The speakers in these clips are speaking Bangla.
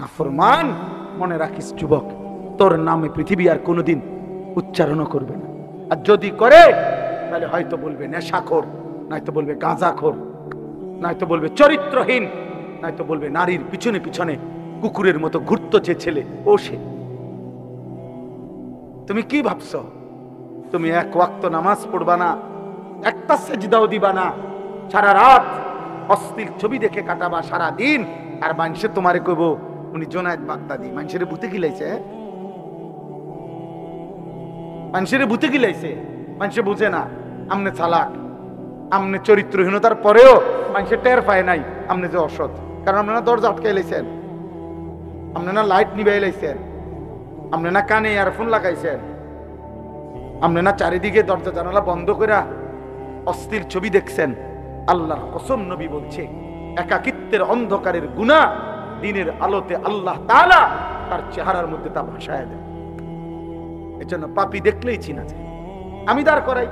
নাফরমান, মনে রাখিস যুবক, তোর নামে পৃথিবী আর কোনোদিন উচ্চারণও করবে না। আর যদি করে তাহলে হয়তো বলবে নেশাখোর, নয়তো বলবে গাঁজাখোর, নয়তো বলবে চরিত্রহীন, নয়তো বলবে নারীর পিছনে পিছনে কুকুরের মতো ঘুরত যে ছেলে ও সে। তুমি কি ভাবছো? তুমি এক ওয়াক্ত নামাজ পড়বা না, একটা সেজদাও দিবা না, সারা রাত অশ্লীল ছবি দেখে কাটাবা সারা দিন, আর মানুষে তোমারে কইব উনি জোনায়েদ বাগদাদি। মানুষের ভূতে গিলাইছে, মানুষের ভূতে গিলাইছে। মানুষে বুঝে না আমনে চালাক, আমনে চরিত্রহীনতার পরেও মানুষের টের পায় নাই আমনে যে অসৎ। কারণ আপনি না দরজা আটকাই লাইছেন, আপনি না লাইট নিবাই লাইছেন, আপনি না কানে ইয়ারফোন লাগাইছেন, আপনি না চারিদিকে দরজা জানালা বন্ধ করে অশ্লীল ছবি দেখছেন। আল্লাহর কসম, নবী বলছে একাকিত্বের অন্ধকারের গুনাহ দিনের আলোতে আল্লাহ তাআলা তার চেহারার মধ্যে তা ভাসায় দেয়। এজন্য পাপী দেখলেই চিনা যায়। আমি দাঁড় করাই,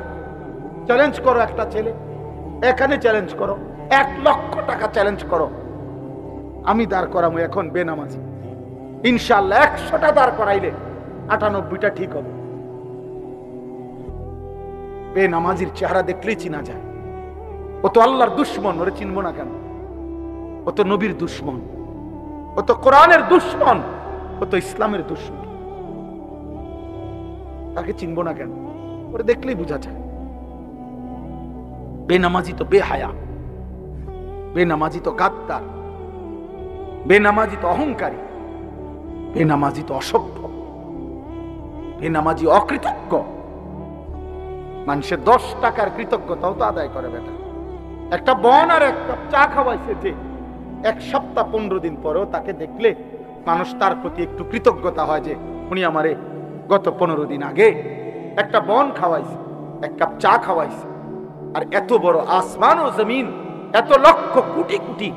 চ্যালেঞ্জ করো একটা ছেলে, এখানে চ্যালেঞ্জ করো, 1 লক্ষ টাকা চ্যালেঞ্জ করো, আমি দাঁড় করাবো এখন বেনামাজি। ইনশাআল্লাহ 100টা দাঁড় করাইলে 98টা ঠিক হবে। বেনামাজির চেহারা দেখলেই চিনা যায়। ও তো আল্লাহর দুশ্মন, ওরে চিনবো না কেন? ও তো নবীর দুশ্মন, ও তো কোরআনের দুশ্মন, ও তো ইসলামের দুশ্মন। তাকে চিনবো না কেন? ওরে দেখলেই বোঝা যায়। বেনামাজি তো বেহায়া, বেনামাজি তো গাদ্দার, বেনামাজি তো অহংকারী, বেনামাজি তো অসভ্য, বেনামাজি অকৃতজ্ঞ। মানুষের 10 টাকার কৃতজ্ঞতাও তো আদায় করে বেটা। একটা বন আর 1 কাপ চা খাওয়াইছে যে 1 সপ্তাহ 15 দিন পরেও তাকে দেখলে মানুষ তার প্রতি একটু কৃতজ্ঞতা হয় যে উনি আমারে গত 15 দিন আগে একটা বন খাওয়াইছে, 1 কাপ চা খাওয়াইছে। আর এত বড় আসমান ও জমিন, এত লক্ষ কোটি কোটি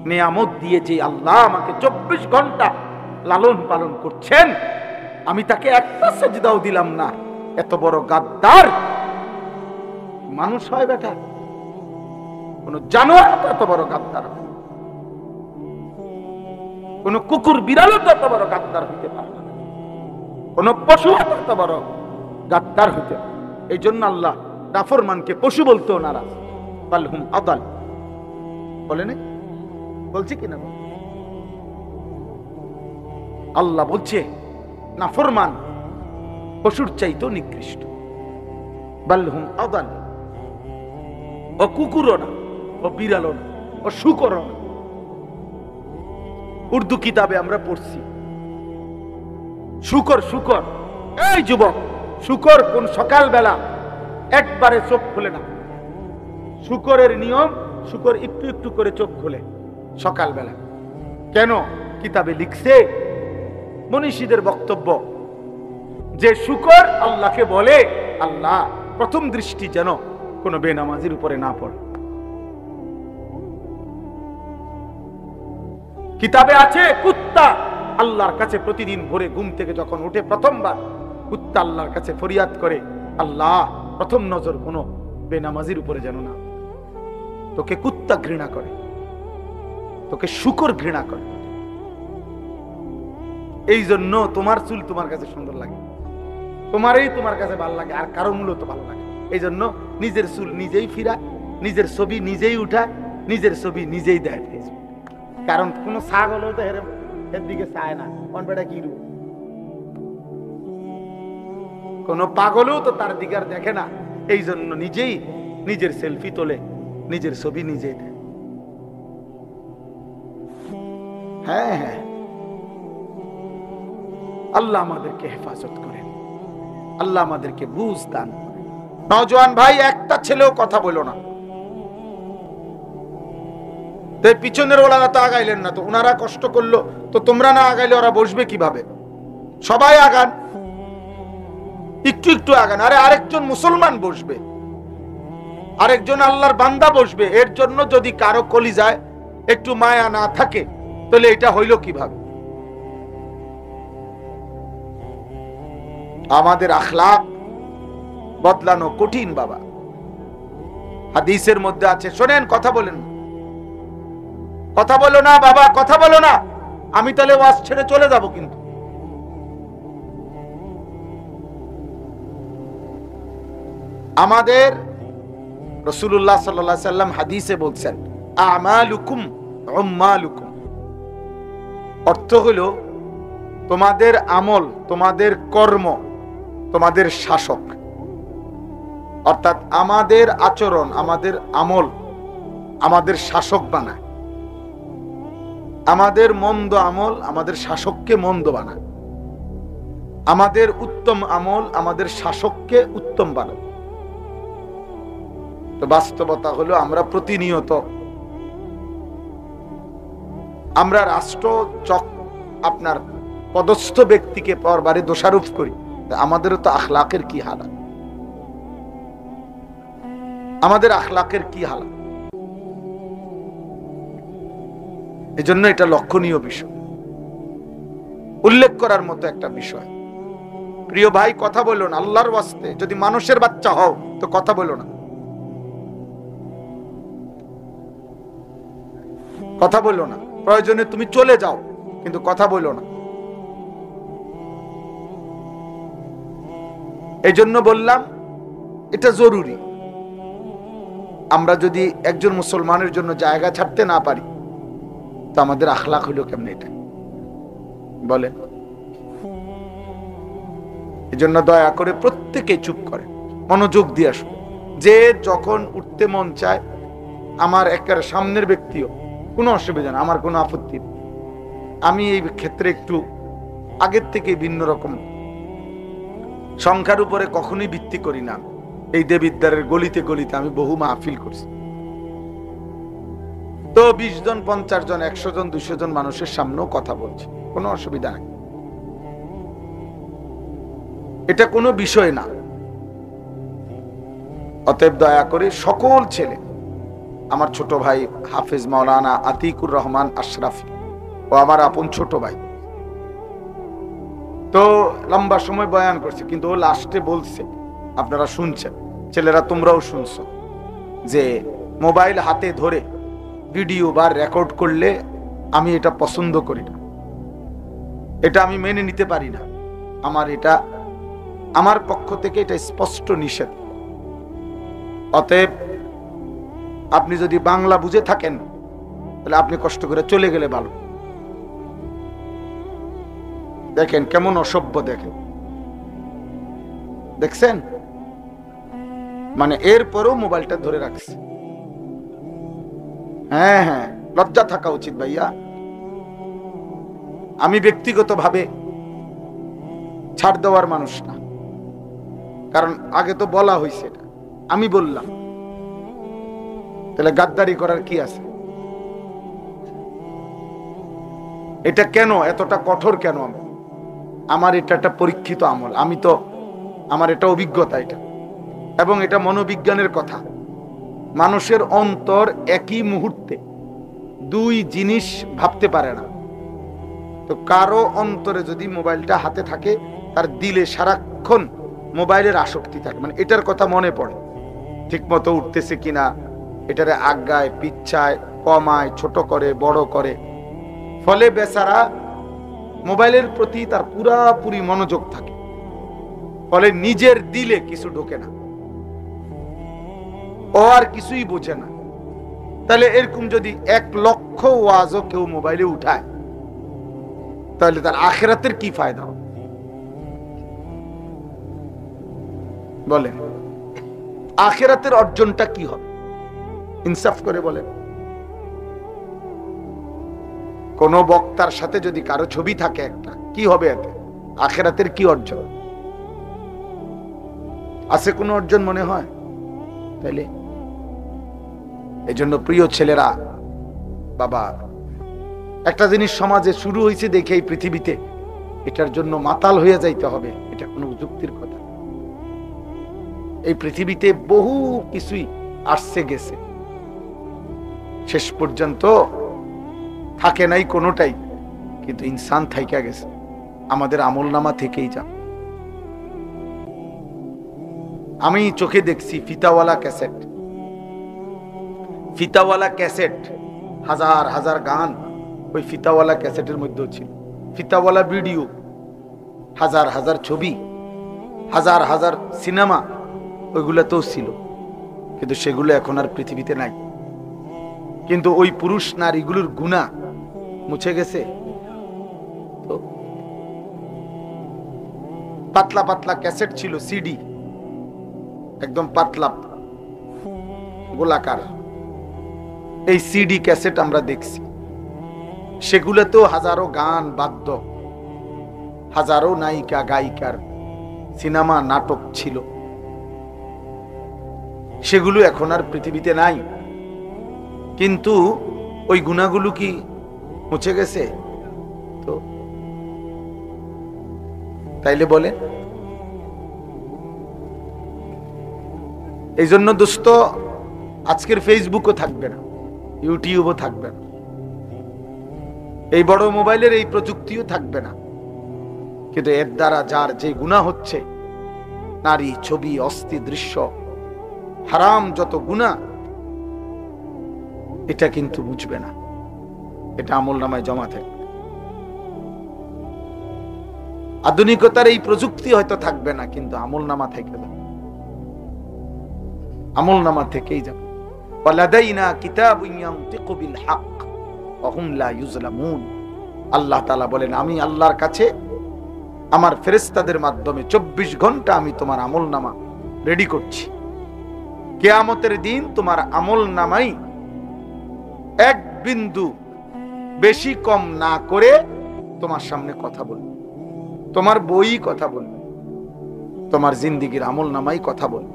নিয়ামত দিয়ে যে আল্লাহ আমাকে 24 ঘন্টা লালন পালন করছেন, আমি তাকে একটা সেজদাও দিলাম না। এত বড় গাদ্দার মানুষ হয় বেটা? কোন জানোয়ার এত বড় গাদ্দার, কোন কুকুর বিড়ালও এত বড় গাদ্দার হইতে পারে না, কোন পশু এত বড় গাদ্দার হইতে পারে। এই জন্য আল্লাহ নাফরমানকে পশু বলতেও নারাজ। বালহুম আদাল বলে নাই? বলছে কিনা? আল্লাহ বলছে নাফরমান পশুর চাইতেও নিকৃষ্ট। বালহুম আদাল, ও কুকুরও না, ও বিড়ালও না, ও শুকরও না। উর্দু কিতাবে আমরা পড়ছি শুকর, শুকর। এই যুবক, শুকর কোন সকালবেলা একবারে চোখ খুলে না। শুকরের নিয়ম, শুকর একটু একটু করে চোখ খুলে সকালবেলা। কেন? কিতাবে লিখছে, মনীষীদের বক্তব্য যে শুকর আল্লাহকে বলে আল্লাহ প্রথম দৃষ্টি যেন কোন বেনামাজির উপরে না পড়ে। কিতাবে আছে কুত্তা আল্লাহর কাছে প্রতিদিন ভোরে ঘুম থেকে যখন উঠে প্রথমবার কুত্তা আল্লাহর কাছে ফরিয়াদ করে, আল্লাহ প্রথম নজর কোনো বেনামাজির উপরে যেন না। তোকে কুত্তা ঘৃণা করে, তোকে শুকর ঘৃণা করে। এই জন্য তোমার চুল তোমার কাছে সুন্দর লাগে, তোমারই তোমার কাছে ভালো লাগে, আর কারো মূলত ভালো লাগে। এই জন্য নিজের চুল নিজেই ফিরায়, নিজের ছবি নিজেই উঠায়, নিজের ছবি নিজেই দেয় ফেসবুক। কারণ কোন ছাগল তো এর দিকে চায় না, কনবেটা কি রূপ। কোন পাগলও তো তার দিকে আর দেখে না। এই জন্য নিজেই নিজের সেলফি তোলে, নিজের ছবি নিজেই দেয়। হ্যাঁ হ্যাঁ, আল্লাহ আমাদেরকে হেফাজত করেন, আল্লাহ আমাদেরকে বুঝ দান করেন। নওজোয়ান ভাই, একটা ছেলেও কথা বলো না। পিছনের ওনারা তো আগাইলেন না, তো ওনারা কষ্ট করলো, তো তোমরা না আগাইলে ওরা বসবে কিভাবে? সবাই আগান, একটু একটু আগান। আরে আরেকজন মুসলমান বসবে, আরেকজন আল্লাহর বান্দা বসবে। এর জন্য যদি কারো কলিজায় একটু মায়া না থাকে তাহলে এটা হইল কিভাবে? আমাদের আখলাক বদলানো কঠিন বাবা। হাদিসের মধ্যে আছে, শোনেন, কথা বলেন, কথা বলো না বাবা, কথা বলো না। আমি তাহলে ওয়াজ ছেড়ে চলে যাব। কিন্তু আমাদের রাসূলুল্লাহ সাল্লাল্লাহু আলাইহি সাল্লাম হাদিসে বলছেন, আমালুকুম উম্মালুকুম, অর্থ হলো তোমাদের আমল, তোমাদের কর্ম তোমাদের শাসক। অর্থাৎ আমাদের আচরণ, আমাদের আমল আমাদের শাসক বানায়। আমাদের মন্দ আমল আমাদের শাসককে মন্দ বানায়, আমাদের উত্তম আমল আমাদের শাসককে উত্তম বানায়। তো বাস্তবতা হলো আমরা প্রতিনিয়ত আমরা রাষ্ট্র আপনার পদস্থ ব্যক্তিকে পরবারে দোষারোপ করি। আমাদেরও তো আখলাকের কি হালাত, আমাদের আখলাকের কি হালাত। এজন্য এটা লক্ষণীয় বিষয়, উল্লেখ করার মতো একটা বিষয়। প্রিয় ভাই, কথা বলো না আল্লাহর ওয়াস্তে। যদি মানুষের বাচ্চা হও তো কথা বলো না, কথা বলো না। প্রয়োজনে তুমি চলে যাও, কিন্তু কথা বলো না। এই জন্য বললাম এটা জরুরি। আমরা যদি একজন মুসলমানের জন্য জায়গা ছাড়তে না পারি তো আমাদের আখলাক হইল কেমনে? এটা বলেন। এই জন্য দয়া করে প্রত্যেকে চুপ করে, মনোযোগ দিয়ে আসুন। যে যখন উঠতে মন চায়, আমার একেবারে সামনের ব্যক্তিও কোনো অসুবিধা না, আমার কোনো আপত্তি নেই। আমি এই ক্ষেত্রে একটু আগের থেকে ভিন্ন রকম, সংখ্যার উপরে কখনোই ভিত্তি করি না। এই দেবিদ্বারের গলিতে গলিতে আমি বহু মাহফিল করছি, তো 20 জন 50 জন 100 জন 200 জন মানুষের সামনেও কথা বলছি, কোনো অসুবিধা নাই। এটা কোনো বিষয় না। অতএব দয়া করে সকল ছেলে, আমার ছোট ভাই হাফেজ মাওলানা আতিকুর রহমান আশরাফি ও আমার আপন ছোট ভাই, তো লম্বা সময় বয়ান করছে, কিন্তু ও লাস্টে বলছে, আপনারা শুনছেন, ছেলেরা তোমরাও শুনছো, যে মোবাইল হাতে ধরে ভিডিও বা রেকর্ড করলে আমি এটা পছন্দ করি না, এটা আমি মেনে নিতে পারি না। এটা আমার পক্ষ থেকে এটা স্পষ্ট নিষেধ। অতএব আপনি যদি বাংলা বুঝে থাকেন তাহলে আপনি কষ্ট করে চলে গেলে ভালো। দেখেন কেমন অসভ্য, দেখছেন? মানে এরপরও মোবাইলটা ধরে রাখছে। হ্যাঁ হ্যাঁ, লজ্জা থাকা উচিত ভাইয়া। আমি ব্যক্তিগতভাবে ছাড় দেওয়ার মানুষ না, কারণ আগে তো বলা হয়েছে, এটা আমি বললাম, তাহলে গাদ্দারি করার কি আছে? এটা কেন এতটা কঠোর কেন? আমার এটা একটা পরীক্ষিত আমল, আমার এটা অভিজ্ঞতা, এটা এবং এটা মনোবিজ্ঞানের কথা। মানুষের অন্তর একই মুহূর্তে দুই জিনিস ভাবতে পারে না। তো কারো অন্তরে যদি মোবাইলটা হাতে থাকে, তার দিলে সারাক্ষণ মোবাইলের আসক্তি থাকে, মানে এটার কথা মনে পড়ে, ঠিক মতো উঠতেছে কিনা, এটারে আগায় পিচ্ছায় কমায়, ছোট করে বড় করে, ফলে বেচারা মোবাইলের প্রতি তার পুরাপুরি মনোযোগ থাকে, ফলে নিজের দিলে কিছু ঢোকে না, ও আর কিছুই বোঝে না। তাহলে এরকম যদি 1 লক্ষ ওয়াজও কেউ মোবাইলে উঠায়, তাহলে তার আখিরাতের কি ফায়দা হবে বলেন? আখিরাতের অর্জনটা কি হবে? ইনসাফ করে বলেন। কোন বক্তার সাথে যদি কারো ছবি থাকে একটা, কি হবে এতে? আখিরাতের কি অর্জন আছে? কোনো অর্জন মনে হয়? তাইলে এই জন্য প্রিয় ছেলেরা, বাবা, একটা জিনিস সমাজে শুরু হয়েছে দেখে এই পৃথিবীতে এটার জন্য মাতাল হয়ে যাইতে হবে, এটা কোনো যুক্তির কথা। এই পৃথিবীতে বহু কিছুই আসছে গেছে, শেষ পর্যন্ত থাকে নাই কোনোটাই, কিন্তু ইনসান থাইকা গেছে আমাদের আমলনামা থেকেই যা। আমি চোখে দেখছি ফিতাওয়ালা ক্যাসেট, হাজার হাজার গান ওই ফিতাওয়ালা ক্যাসেটের মধ্যেও ছিল, ফিতাওয়ালা ভিডিও, হাজার হাজার ছবি, হাজার হাজার সিনেমা, ওইগুলাতেও ছিল, কিন্তু সেগুলো এখন আর পৃথিবীতে নাই। কিন্তু ওই পুরুষ নারীগুলোর গুনাহ মুছে গেছে। তো পাতলা পাতলা ক্যাসেট ছিল, সিডি, একদম পাতলা গোলাকার, এই সিডি ক্যাসেট আমরা দেখছি। সেগুলোতেও হাজারো গান বাদ্য, হাজারো নায়িকা গায়িকার সিনেমা নাটক ছিল, সেগুলো এখন আর পৃথিবীতে নাই। কিন্তু ওই গুনাহগুলো কি মুছে গেছে? তো তাইলে বলেন। এই জন্য দোস্ত, আজকের ফেসবুকও থাকবে না, ইউটিউবও থাকবে না, এই বড় মোবাইলের এই প্রযুক্তিও থাকবে না, কিন্তু এর দ্বারা যার যে গুনাহ হচ্ছে, নারী, ছবি, অস্থি দৃশ্য, হারাম যত গুনাহ, এটা কিন্তু মুছবে না, এটা আমলনামায় জমা থাকবে। আধুনিকতার এই প্রযুক্তি হয়তো থাকবে না, কিন্তু আমলনামা থেকে যাবে, আমলনামা থেকেই যাবে। ওয়ালাদাইনা কিতাবুন ইয়ানতিকু বিল হক ওয়া হুম লা ইউজলামুন। আল্লাহ তাআলা বলেন, আমি আল্লাহর কাছে আমার ফেরেশতাদের মাধ্যমে 24 ঘন্টা আমি তোমার আমলনামা রেডি করছি। কিয়ামতের দিন তোমার আমলনামাই এক বিন্দু বেশি কম না করে তোমার সামনে কথা বলবে, তোমার বই কথা বলবে, তোমার জিন্দেগীর আমলনামাই কথা বলবে।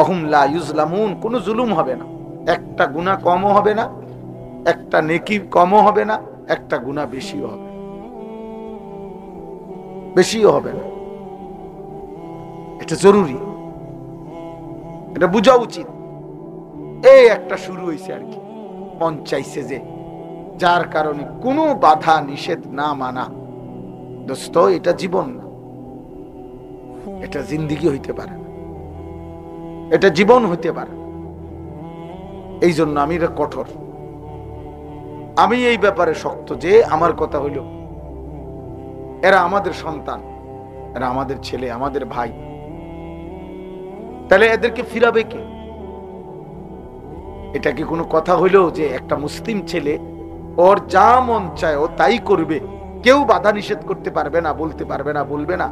অহুম লা ইউজলামুন, কোনো জুলুম হবে না, একটা গুনাহ কমও হবে না, একটা নেকি কমও হবে না, একটা গুনাহ বেশিও হবে, বেশিও হবে না। এটা জরুরি, এটা বোঝা উচিত। এই একটা শুরু হয়েছে আর কি, মন চাইছে যে, যার কারণে কোনো বাধা নিষেধ না মানা। দোস্ত, এটা জীবন না, এটা জিন্দেগি হইতে পারে না, এটা জীবন হইতে পারে। এই জন্য আমি এটা কঠোর, আমি এই ব্যাপারে শক্ত যে আমার কথা হইল, এরা আমাদের সন্তান, এরা আমাদের ছেলে, আমাদের ভাই, তাহলে এদেরকে ফিরাবে কে? এটা কি কোনো কথা হইল যে একটা মুসলিম ছেলে ওর যা মন চায় ও তাই করবে, কেউ বাধা নিষেধ করতে পারবে না, বলতে পারবে না, বলবে না?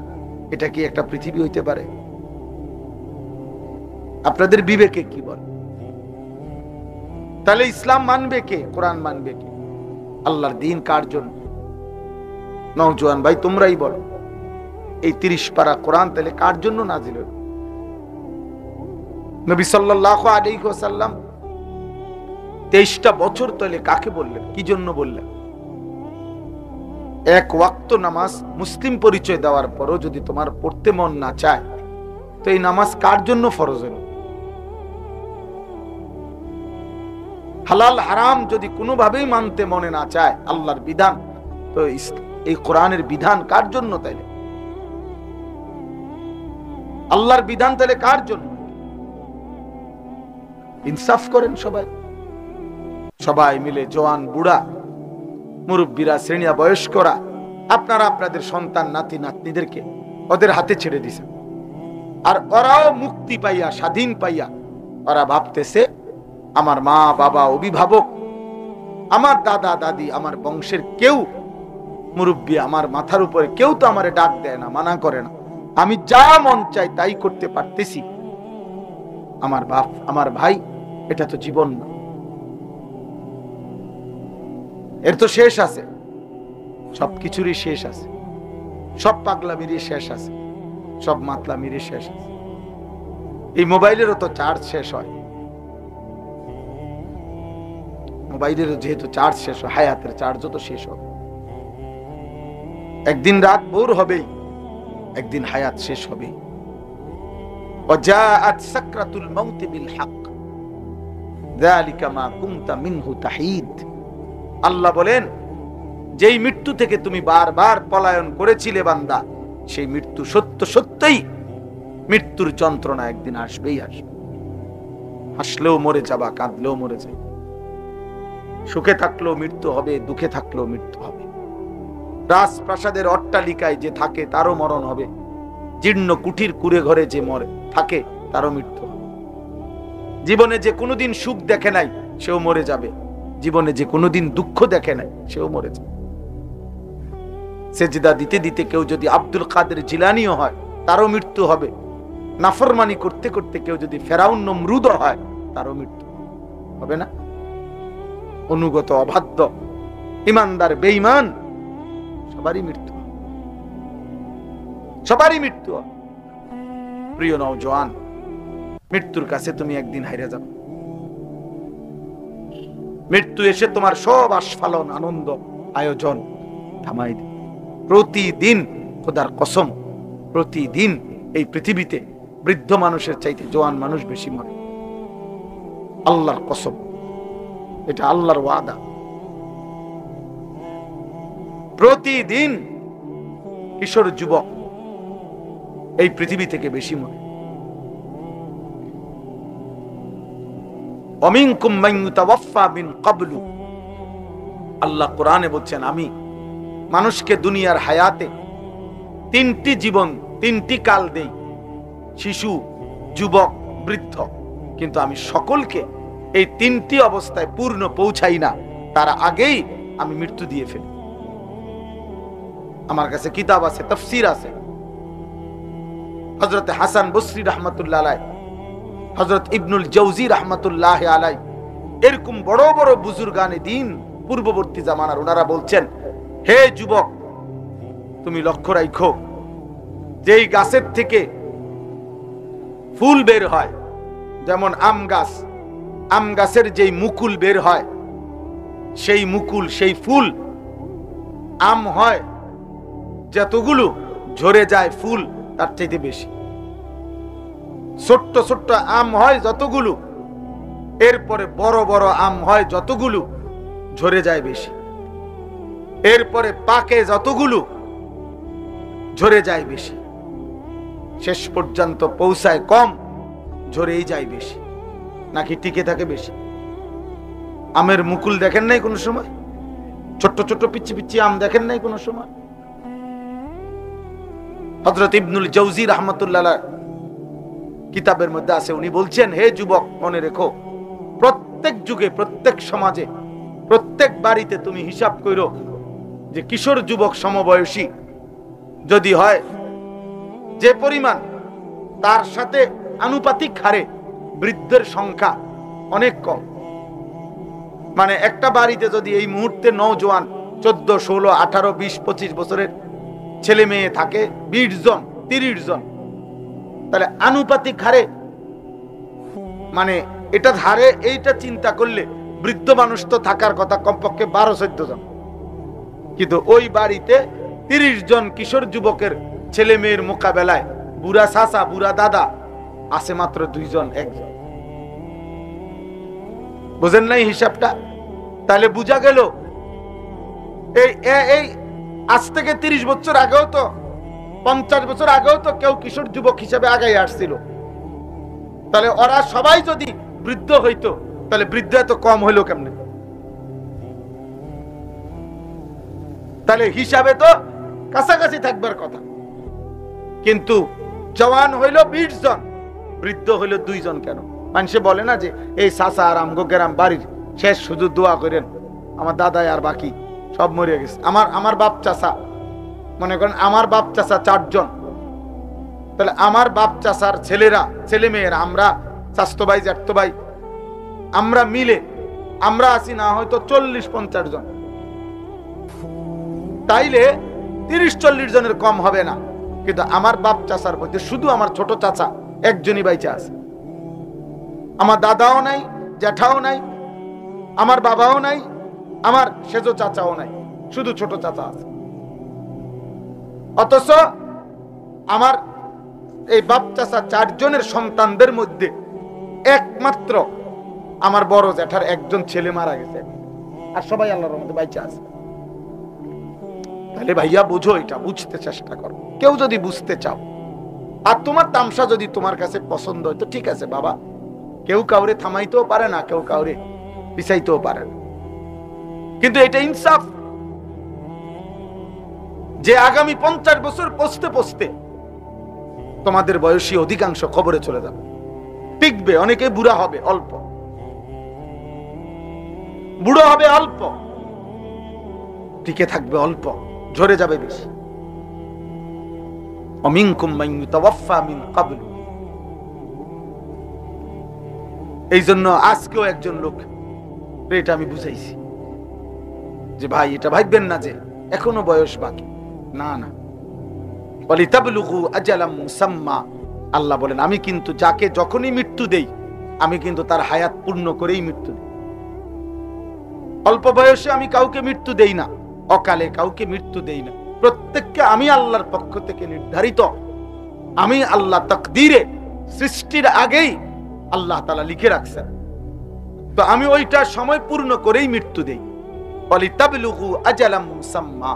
এটা কি একটা পৃথিবী হইতে পারে? আপনাদের বিবেকে কি বল? তাহলে ইসলাম মানবে কে? কোরআন মানবে কে? আল্লাহর দ্বীন কার জন্য? নওজোয়ান ভাই তোমরাই বলো, এই 30 পারা কোরআন তাহলে কার জন্য নাজিল হলো? নবী সাল্লাল্লাহু আলাইহি ওয়াসাল্লাম 23টা বছর তাহলে কাকে বললেন, কি জন্য বললেন? এক ওয়াক্ত নামাজ মুসলিম পরিচয় দেওয়ার পরও যদি তোমার পড়তে মন না চায়, তো এই নামাজ কার জন্য ফরজ হলো? হালাল হারাম যদি কোনোভাবেই মানতে মনে না চায় আল্লাহর বিধান, তো এই কোরআনের বিধান কার জন্য? তাইলে আল্লাহর বিধান তাহলে কার জন্য? ইনসাফ করেন সবাই, সবাই মিলে, জওয়ান বুড়া, মুরব্বীরা, শ্রেণীয়া বয়স্করা, আপনারা আপনাদের সন্তান নাতি নাতনিদেরকে ওদের হাতে ছেড়ে দিছেন, আর ওরাও মুক্তি পাইয়া, স্বাধীন পাইয়া ওরা ভাবতেছে আমার মা বাবা, অভিভাবক, আমার দাদা দাদি, আমার বংশের কেউ মুরব্বী, আমার মাথার উপরে কেউ তো আমারে ডাক দেয় না, মানা করে না, আমি যা মন চাই তাই করতে পারতেছি। আমার বাপ, আমার ভাই, এটা তো জীবন না, এর তো শেষ আছে, সবকিছুরই শেষ আছে, সব পাগলামিরই শেষ আছে, সব মাতলামিরই শেষ আছে। এই মোবাইলেরও তো চার্জ শেষ হয়, মোবাইলেরও যেহেতু চার্জ শেষ হয়, হায়াতের চার্জও তো শেষ হবে। একদিন রাত ভোর হবেই, একদিন হায়াত শেষ হবে। ওয়াজাআত সাকরাতুল মাউত বিল হক যালিকা মা কুনতা মিনহু তাহিদ। আল্লাহ বলেন, যেই মৃত্যু থেকে তুমি বারবার পলায়ন করেছিলে বান্দা, সেই মৃত্যু সত্য সত্যই, মৃত্যুর যন্ত্রণা একদিন আসবেই আসবে। হাসলেও মরে যাবা, কাঁদলেও মরে যাবে, সুখে থাকলেও মৃত্যু হবে, দুঃখে থাকলেও মৃত্যু হবে। রাজপ্রাসাদের অট্টালিকায় যে থাকে তারও মরণ হবে, জীর্ণ কুঠির কুড়ে ঘরে যে মরে থাকে তারও মৃত্যু হবে। জীবনে যে কোনোদিন সুখ দেখে নাই সেও মরে যাবে, জীবনে যে কোনোদিন দুঃখ দেখে নাই সেও মরে যাবে। সেজদা দিতে দিতে কেউ যদি আব্দুল কাদের জিলানীও হয় তারও মৃত্যু হবে। নাফরমানি করতে করতে কেউ যদি ফেরাউন নমরুদ হয় তারও মৃত্যু হবে না? অনুগত অবাধ্য ইমানদার বেঈমান সবারই মৃত্যু, সবারই মৃত্যু। প্রিয় নওজোয়ান, মৃত্যুর কাছে তুমি একদিন হাইরে যাবে। মৃত্যু এসে তোমার সব আস্ফালন আনন্দ আয়োজন থামাই দিবে। প্রতিদিন, খোদার কসম, প্রতিদিন এই পৃথিবীতে বৃদ্ধ মানুষের চাইতে জওয়ান মানুষ বেশি মরে। আল্লাহর কসম, এটা আল্লাহর ওয়াদা। প্রতিদিন কিশোর যুবক এই পৃথিবী থেকে বেশি মরে। অমিনকুম মান ইউতাওয়াফা মিন ক্বাবলু, আল্লাহ কোরআনে বলছেন আমি মানুষকে দুনিয়ার হায়াতে তিনটি জীবন, তিনটি কাল দেই, শিশু, যুবক, বৃদ্ধ, কিন্তু আমি সকলকে এই তিনটি অবস্থায় পূর্ণ পৌঁছাই না, তার আগেই আমি মৃত্যু দিয়ে ফেলি। আমার কাছে কিতাব আছে, তাফসীর আছে। হযরত হাসান বসরি রাহমাতুল্লাহ আলাইহি, হযরত ইবনুল জাওজি রাহমাতুল্লাহ আলাইহি, এরকম বড় বড় বুজুর্গানে দ্বীন পূর্ববর্তী জামানার ওনারা বলছেন, হে যুবক, তুমি লক্ষ্য রাখো, যেই গাছের থেকে ফুল বের হয়, যেমন আম গাছ, আম গাছের যেই মুকুল বের হয়, সেই মুকুল, সেই ফুল, আম হয় যতগুলো, ঝরে যায় ফুল তার চাইতে বেশি। ছোট্ট ছোট্ট আম হয় যতগুলো, এরপরে বড় বড় আম হয় যতগুলো, ঝরে যায় বেশি। এরপরে পাকে যতগুলো, ঝরে যায় বেশি। শেষ পর্যন্ত পৌঁছায় কম, ঝরেই যায় বেশি। নাকি টিকে থাকে বেশি? আমের মুকুল দেখেন নাই কোনো সময়? ছোট্ট ছোট্ট পিচ্ছি পিচ্ছি আম দেখেন নাই কোনো সময়? হযরত ইবনুল জাওজি রাহমাতুল্লাহ আলাইহি কিতাবের মধ্যে আছে, উনি বলছেন, হে যুবক, মনে রেখো, প্রত্যেক যুগে, প্রত্যেক সমাজে, প্রত্যেক বাড়িতে তুমি হিসাব করো যে কিশোর যুবক সমবয়সী যদি হয়, যে পরিমাণ, তার সাথে আনুপাতিক হারে বৃদ্ধের সংখ্যা অনেক কম। মানে একটা বাড়িতে যদি এই মুহূর্তে নওজোয়ান 14, 16, 18, 20, 25 বছরের ছেলে মেয়ে থাকে 20 জন, 30 জন, তাহলে আনুপাতিক হারে, মানে এটা হারে এইটা চিন্তা করলে বৃদ্ধ মানুষ তো থাকার কথা কমপক্ষে 12-14 জন, কিন্তু ওই বাড়িতে 30 জন কিশোর যুবকের ছেলে মেয়ের মোকাবেলায় বুড়া চাচা, বুড়া দাদা আছে মাত্র 2 জন, 1 জন। বুঝেন নাই হিসাবটা? তাহলে বুঝা গেল এই আজ থেকে 30 বছর আগেও তো, 50 বছর আগেও তো কেউ কিশোর যুবক হিসেবে আগাই আসছিল। তাহলে ওরা সবাই যদি বৃদ্ধ হইতো, তাহলে বৃদ্ধ এত কম হইলো কেমনে? তাহলে হিসাবে তো কাছাকাছি থাকবার কথা, কিন্তু জওয়ান হইল 20 জন, বৃদ্ধ হইল 2 জন। কেন? মানুষে বলে না যে এই চাচা আর আমগো গ্রাম বাড়ির শেষ শুধু দোয়া করেন, আমার দাদা আর বাকি সব মরে গেছে। আমার বাপ চাচা, মনে করেন আমার বাপ চাচা 4 জন, তাহলে আমার বাপ চাচার ছেলেরা, ছেলে মেয়েরা, আমরা চাচতো ভাই, জ্যাঠতো ভাই, আমরা মিলে আমরা আছি না হয়তো 40-50 জন। তাইলে 30-40 জনের কম হবে না, কিন্তু আমার বাপ চাচার মধ্যে শুধু আমার ছোট চাচা একজনই বাইচা আছে। আমার দাদাও নাই, জ্যাঠাও নাই, আমার বাবাও নাই, আমার সেজো চাচাও নাই, শুধু ছোট চাচা আছে। অথচ আমার এই বাপ চাচা 4 জনের সন্তানদের মধ্যে একমাত্র আমার বড় জ্যাঠার 1 জন ছেলে মারা গেছে, আর সবাই আল্লাহর রহমতে বাইচা আছে। তাহলে ভাইয়া বুঝো, এটা বুঝতে চেষ্টা করো। কেউ যদি বুঝতে চাও, আর তোমার তামসা যদি তোমার কাছে পছন্দ হয়, তো ঠিক আছে বাবা, কেউ কাউরে থামাইতেও পারে না, কেউ কাউরে পিছাইতেও পারে না। কিন্তু এটা ইনসাফ যে আগামী 50 বছর পৌঁছতে পৌঁছতে তোমাদের বয়সী অধিকাংশ কবরে চলে যাবে, টিকবে, অনেকে বুড়া হবে অল্প, বুড়ো হবে অল্প, টিকে থাকবে অল্প, ঝরে যাবে বেশি। অমিনকুম মান ইউতাওয়াফা মিন ক্বাবল। এই জন্য আজকেও একজন লোক, এটা আমি বুঝাইছি যে ভাই এটা ভাববেন না যে এখনো বয়স বাকি, না না। ওয়ালিতাবলুগু আজালাম মুসাম্মা, আল্লাহ বলেন আমি কিন্তু যাকে যখনই মৃত্যু দেই আমি কিন্তু তার হায়াত পূর্ণ করেই মৃত্যু দিই। অল্প বয়সে আমি কাউকে মৃত্যু দেই না, অকালে কাউকে মৃত্যু দেই না, প্রত্যেককে আমি আল্লাহর পক্ষ থেকে নির্ধারিত, আমি আল্লাহ তাকদীরে সৃষ্টির আগেই আল্লাহ তাআলা লিখে রাখছেন, তো আমি ওইটা সময় পূর্ণ করেই মৃত্যু দেই। ওয়ালিতাবলুগু আজালাম মুসাম্মা,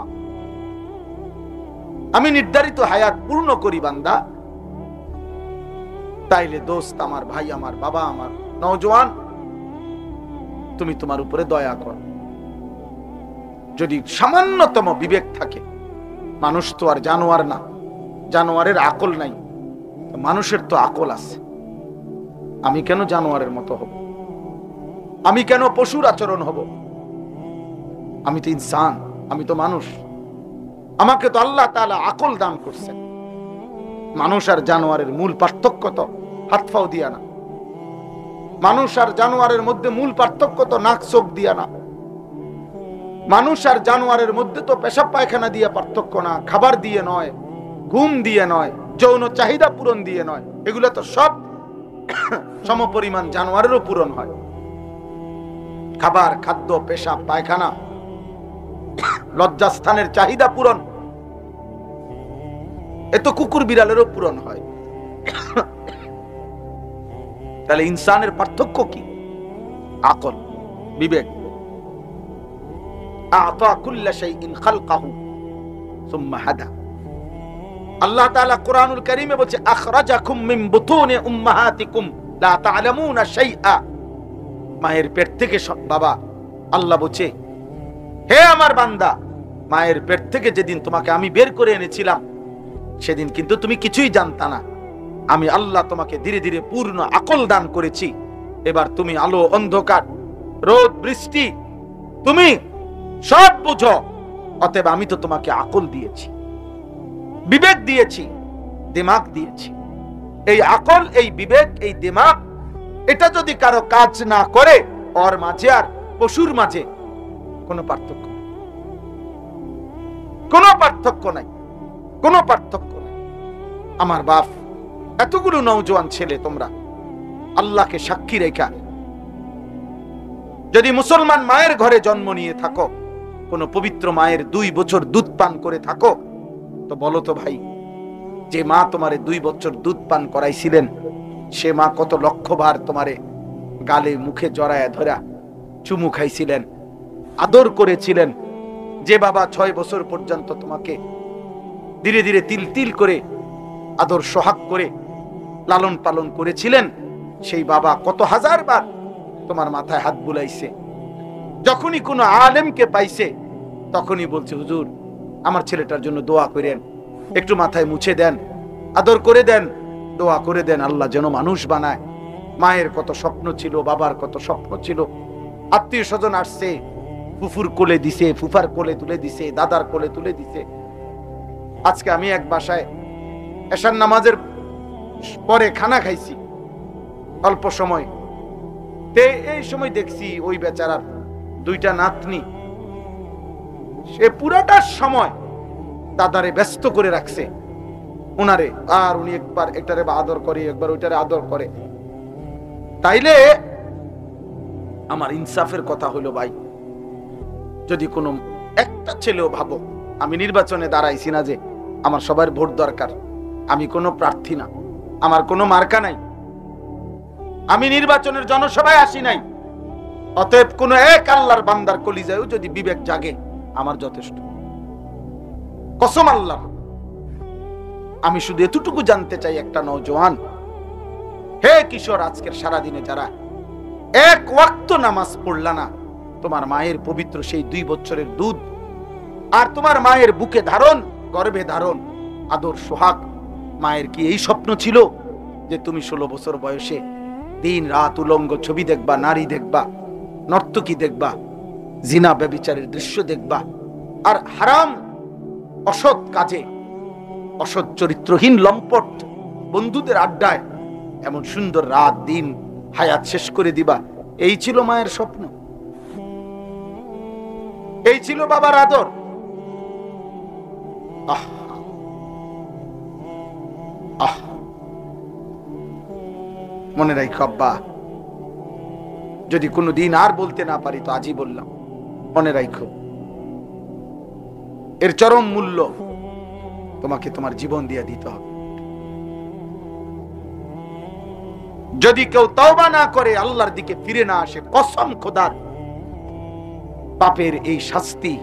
আমি নির্ধারিত হায়াত পূর্ণ করি বান্দা। তাইলে দোস্ত আমার, ভাই আমার, বাবা আমার, নওজোয়ান, তুমি তোমার উপরে দয়া কর। যদি সামান্যতম বিবেক থাকে, মানুষ তো আর জানোয়ার না, জানোয়ারের আকল নাই, মানুষের তো আকল আছে। আমি কেন জানোয়ারের মতো হব? আমি কেন পশুর আচরণ হব? আমি তো ইনসান, আমি তো মানুষ। আমাকে তো আল্লাহ তাআলা আকল দান করছেন। মানুষ আর জানোয়ারের মূল পার্থক্য তো হাত পাও দিয়া না, মানুষ আর জানোয়ারের মধ্যে মূল পার্থক্য তো নাক চোখ দিয়া না, মানুষ আর জানোয়ারের মধ্যে তো পেশাব পায়খানা দিয়ে পার্থক্য না, খাবার দিয়ে নয়, ঘুম দিয়ে নয়, যৌন চাহিদা পূরণ দিয়ে নয়, এগুলো তো সব সমপরিমাণ জানোয়ারেরও পূরণ হয়। খাবার, খাদ্য, পেশাব পায়খানা, লজ্জাস্থানের চাহিদা পূরণ, এত কুকুর বিড়ালেরও পূরণ হয়। তাহলে ইনসানের পার্থক্য কি? আকল, বিবেক। আ'তা কুল্লা শাইইন খালকাহু সুম্মা হাদা। আল্লাহ তাআলা কোরআনুল কারীমে বলছে আখরাজাকুম মিন বুতুনি উম্মাহাতিকুম লা তা'লামুনা শাইআ। মায়ের পেট থেকে বাবা, আল্লাহ বলছে হে আমার বান্দা, মায়ের পেট থেকে যেদিন তোমাকে আমি বের করে এনেছিলাম সেদিন কিন্তু তুমি কিছুই জানতা না। আমি আল্লাহ তোমাকে ধীরে ধীরে পূর্ণ আকল দান করেছি। এবার তুমি আলো অন্ধকার, রোদ বৃষ্টি, তুমি সব বুঝো। অতএব আমি তো তোমাকে আকল দিয়েছি, বিবেক দিয়েছি, দিমাগ দিয়েছি। এই আকল, এই বিবেক, এই দিমাগ, এটা যদি কারো কাজ না করে, ওর মাঝে আর পশুর মাঝে কোনো পার্থক্য নেই, কোনো পার্থক্য নাই, কোনো পার্থক্য নাই। আমার বাপ, এতগুলো নওজোয়ান ছেলে, তোমরা আল্লাহকে সাক্ষী রেখা যদি মুসলমান মায়ের ঘরে জন্ম নিয়ে থাকো, কোন পবিত্র মায়ের 2 বছর দুধ পান করে থাকো, তো বলো তো ভাই, যে মা তোমারে 2 বছর দুধ পান করাইছিলেন, সে মা কত লক্ষবার তোমারে গালে মুখে জড়ায় ধরা চুমু খাইছিলেন, আদর করেছিলেন। যে বাবা 6 বছর পর্যন্ত তোমাকে ধীরে ধীরে তিল তিল করে আদর সোহাগ করে লালন পালন করেছিলেন, সেই বাবা কত হাজার বার তোমার মাথায় হাত বুলাইছে। যখনই কোনো আলেমকে পাইছে তখনই বলছে, হুজুর আমার ছেলেটার জন্য দোয়া করেন, একটু মাথায় মুছে দেন, আদর করে দেন, দোয়া করে দেন, আল্লাহ যেন মানুষ বানায়। মায়ের কত স্বপ্ন ছিল, বাবার কত স্বপ্ন ছিল। আত্মীয় স্বজন আসছে, ফুফুর কোলে দিছে, ফুফার কোলে তুলে দিছে, দাদার কোলে তুলে দিছে। আজকে আমি এক বাসায় এশার নামাজের পরে খানা খাইছি অল্প সময়, এই সময় দেখছি ওই বেচারার 2টা নাতনি, সে পুরাটা সময় দাদারে ব্যস্ত করে রাখছে উনারে, আর উনি একবার এটারে আদর করে, একবার ওইটারে আদর করে। তাইলে আমার ইনসাফের কথা হলো ভাই, যদি কোনো একটা ছেলেও ভাবো, আমি নির্বাচনে দাঁড়াইছি না যে আমার সবার ভোট দরকার, আমি কোনো প্রার্থী না, আমার কোনো মার্কা নাই, আমি নির্বাচনের জনসভায় আসি নাই। অতএব কোন এক আল্লাহর বান্দার কলিজায়ও যদি বিবেক জাগে, আমার যথেষ্ট। কসম আল্লাহ, আমি শুধু এতটুকু জানতে চাই, একটা নওজোয়ান, হে কিশোর, আজকের সারাদিনে যারা 1 ওয়াক্ত নামাজ পড়লা না, তোমার মায়ের পবিত্র সেই 2 বছরের দুধ, আর তোমার মায়ের বুকে ধারণ, গর্ভে ধারণ, আদর সোহাগ। মায়ের কি এই স্বপ্ন ছিল যে তুমি 16 বছর বয়সে দিন রাত উলঙ্গ ছবি দেখবা, নারী দেখবা, নর্তকী দেখবা, জিনা ব্যভিচারের দৃশ্য দেখবা, আর হারাম অসৎ কাজে, অসৎ চরিত্রহীন লম্পট বন্ধুদের আড্ডায় এমন সুন্দর রাত দিন হায়াত শেষ করে দিবা? এই ছিল মায়ের স্বপ্ন? এই ছিল বাবার আদর? আহ আহ মনে রাখো আব্বা, যদি কোনোদিন আর বলতে না পারি তো আজই বললাম, মনে রাখো এর চরম মূল্য তোমাকে তোমার জীবন দিয়ে দিতে হবে। যদি কেউ তওবা না করে, আল্লাহর দিকে ফিরে না আসে, কসম খোদার, পাপের এই শাস্তি,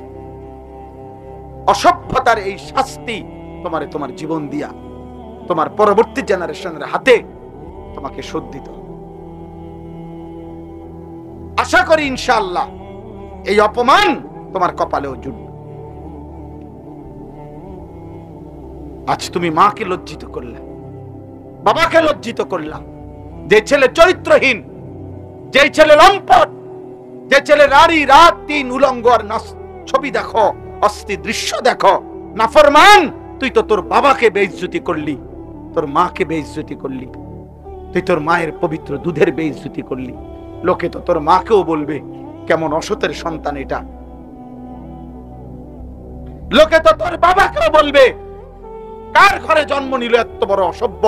অসভ্যতার এই শাস্তি তোমারে তোমার জীবন দিয়া তোমার পরবর্তী জেনারেশনের হাতে তোমাকে শোধ দিতে হবে। আশা করি ইনশাআল্লাহ এই অপমান তোমার কপালেও জুটবে। আজ তুমি মাকে লজ্জিত করলে, বাবাকে লজ্জিত করলাম। যে ছেলে চরিত্রহীন, যে ছেলে লম্পট, যে ছেলে নারী রাত দিন উলঙ্গ আর ছবি দেখো, অস্থি দৃশ্য দেখো, নাফরমান, তুই তো তোর বাবাকে বেইজ্জতি করলি, তোর মাকে বেইজ্জতি করলি, তুই তোর মায়ের পবিত্র দুধের বেইজ্জতি করলি। লোকে তো তোর মাকেও বলবে কেমন অসতের সন্তান এটা, লোকে তো তোর বাবাকেও বলবে কার ঘরে জন্ম নিল, এত বড় অসভ্য,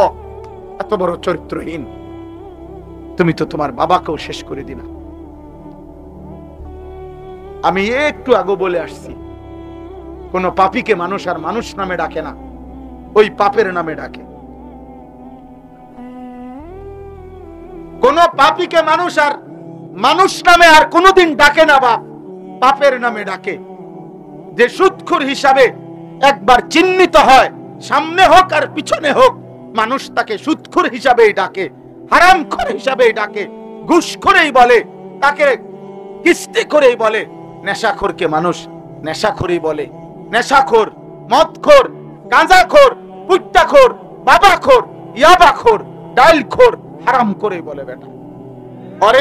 এত বড় চরিত্রহীন। তুমি তো তোমার বাবাকেও শেষ করে দিলা। আমি একটু আগে বলে আসছি, কোন পাপীকে মানুষ আর মানুষ নামে ডাকে না, ওই পাপের নামে ডাকে। কোন পাপীকে মানুষ আর মানুষ নামে আর কোনদিন ডাকে না, বাপ পাপের নামে ডাকে। যে সুদখোর হিসাবে একবার চিহ্নিত হয়, সামনে হোক আর পিছনে হোক, মানুষ তাকে সুদখোর হিসাবেই ডাকে, হারামখোর হিসাবেই ডাকে, ঘুষখোরেই বলে, তাকে কিস্তি করেই বলে। নেশাখোরকে মানুষ নেশাখোরই বলে, নেশাখোর, মদখোর, গাঁজাখোর, পুট্টাখোর, বাবাখোর, ইয়াবাখোর, ডাইলখোর, হারাম করে বলে বেটা। পরে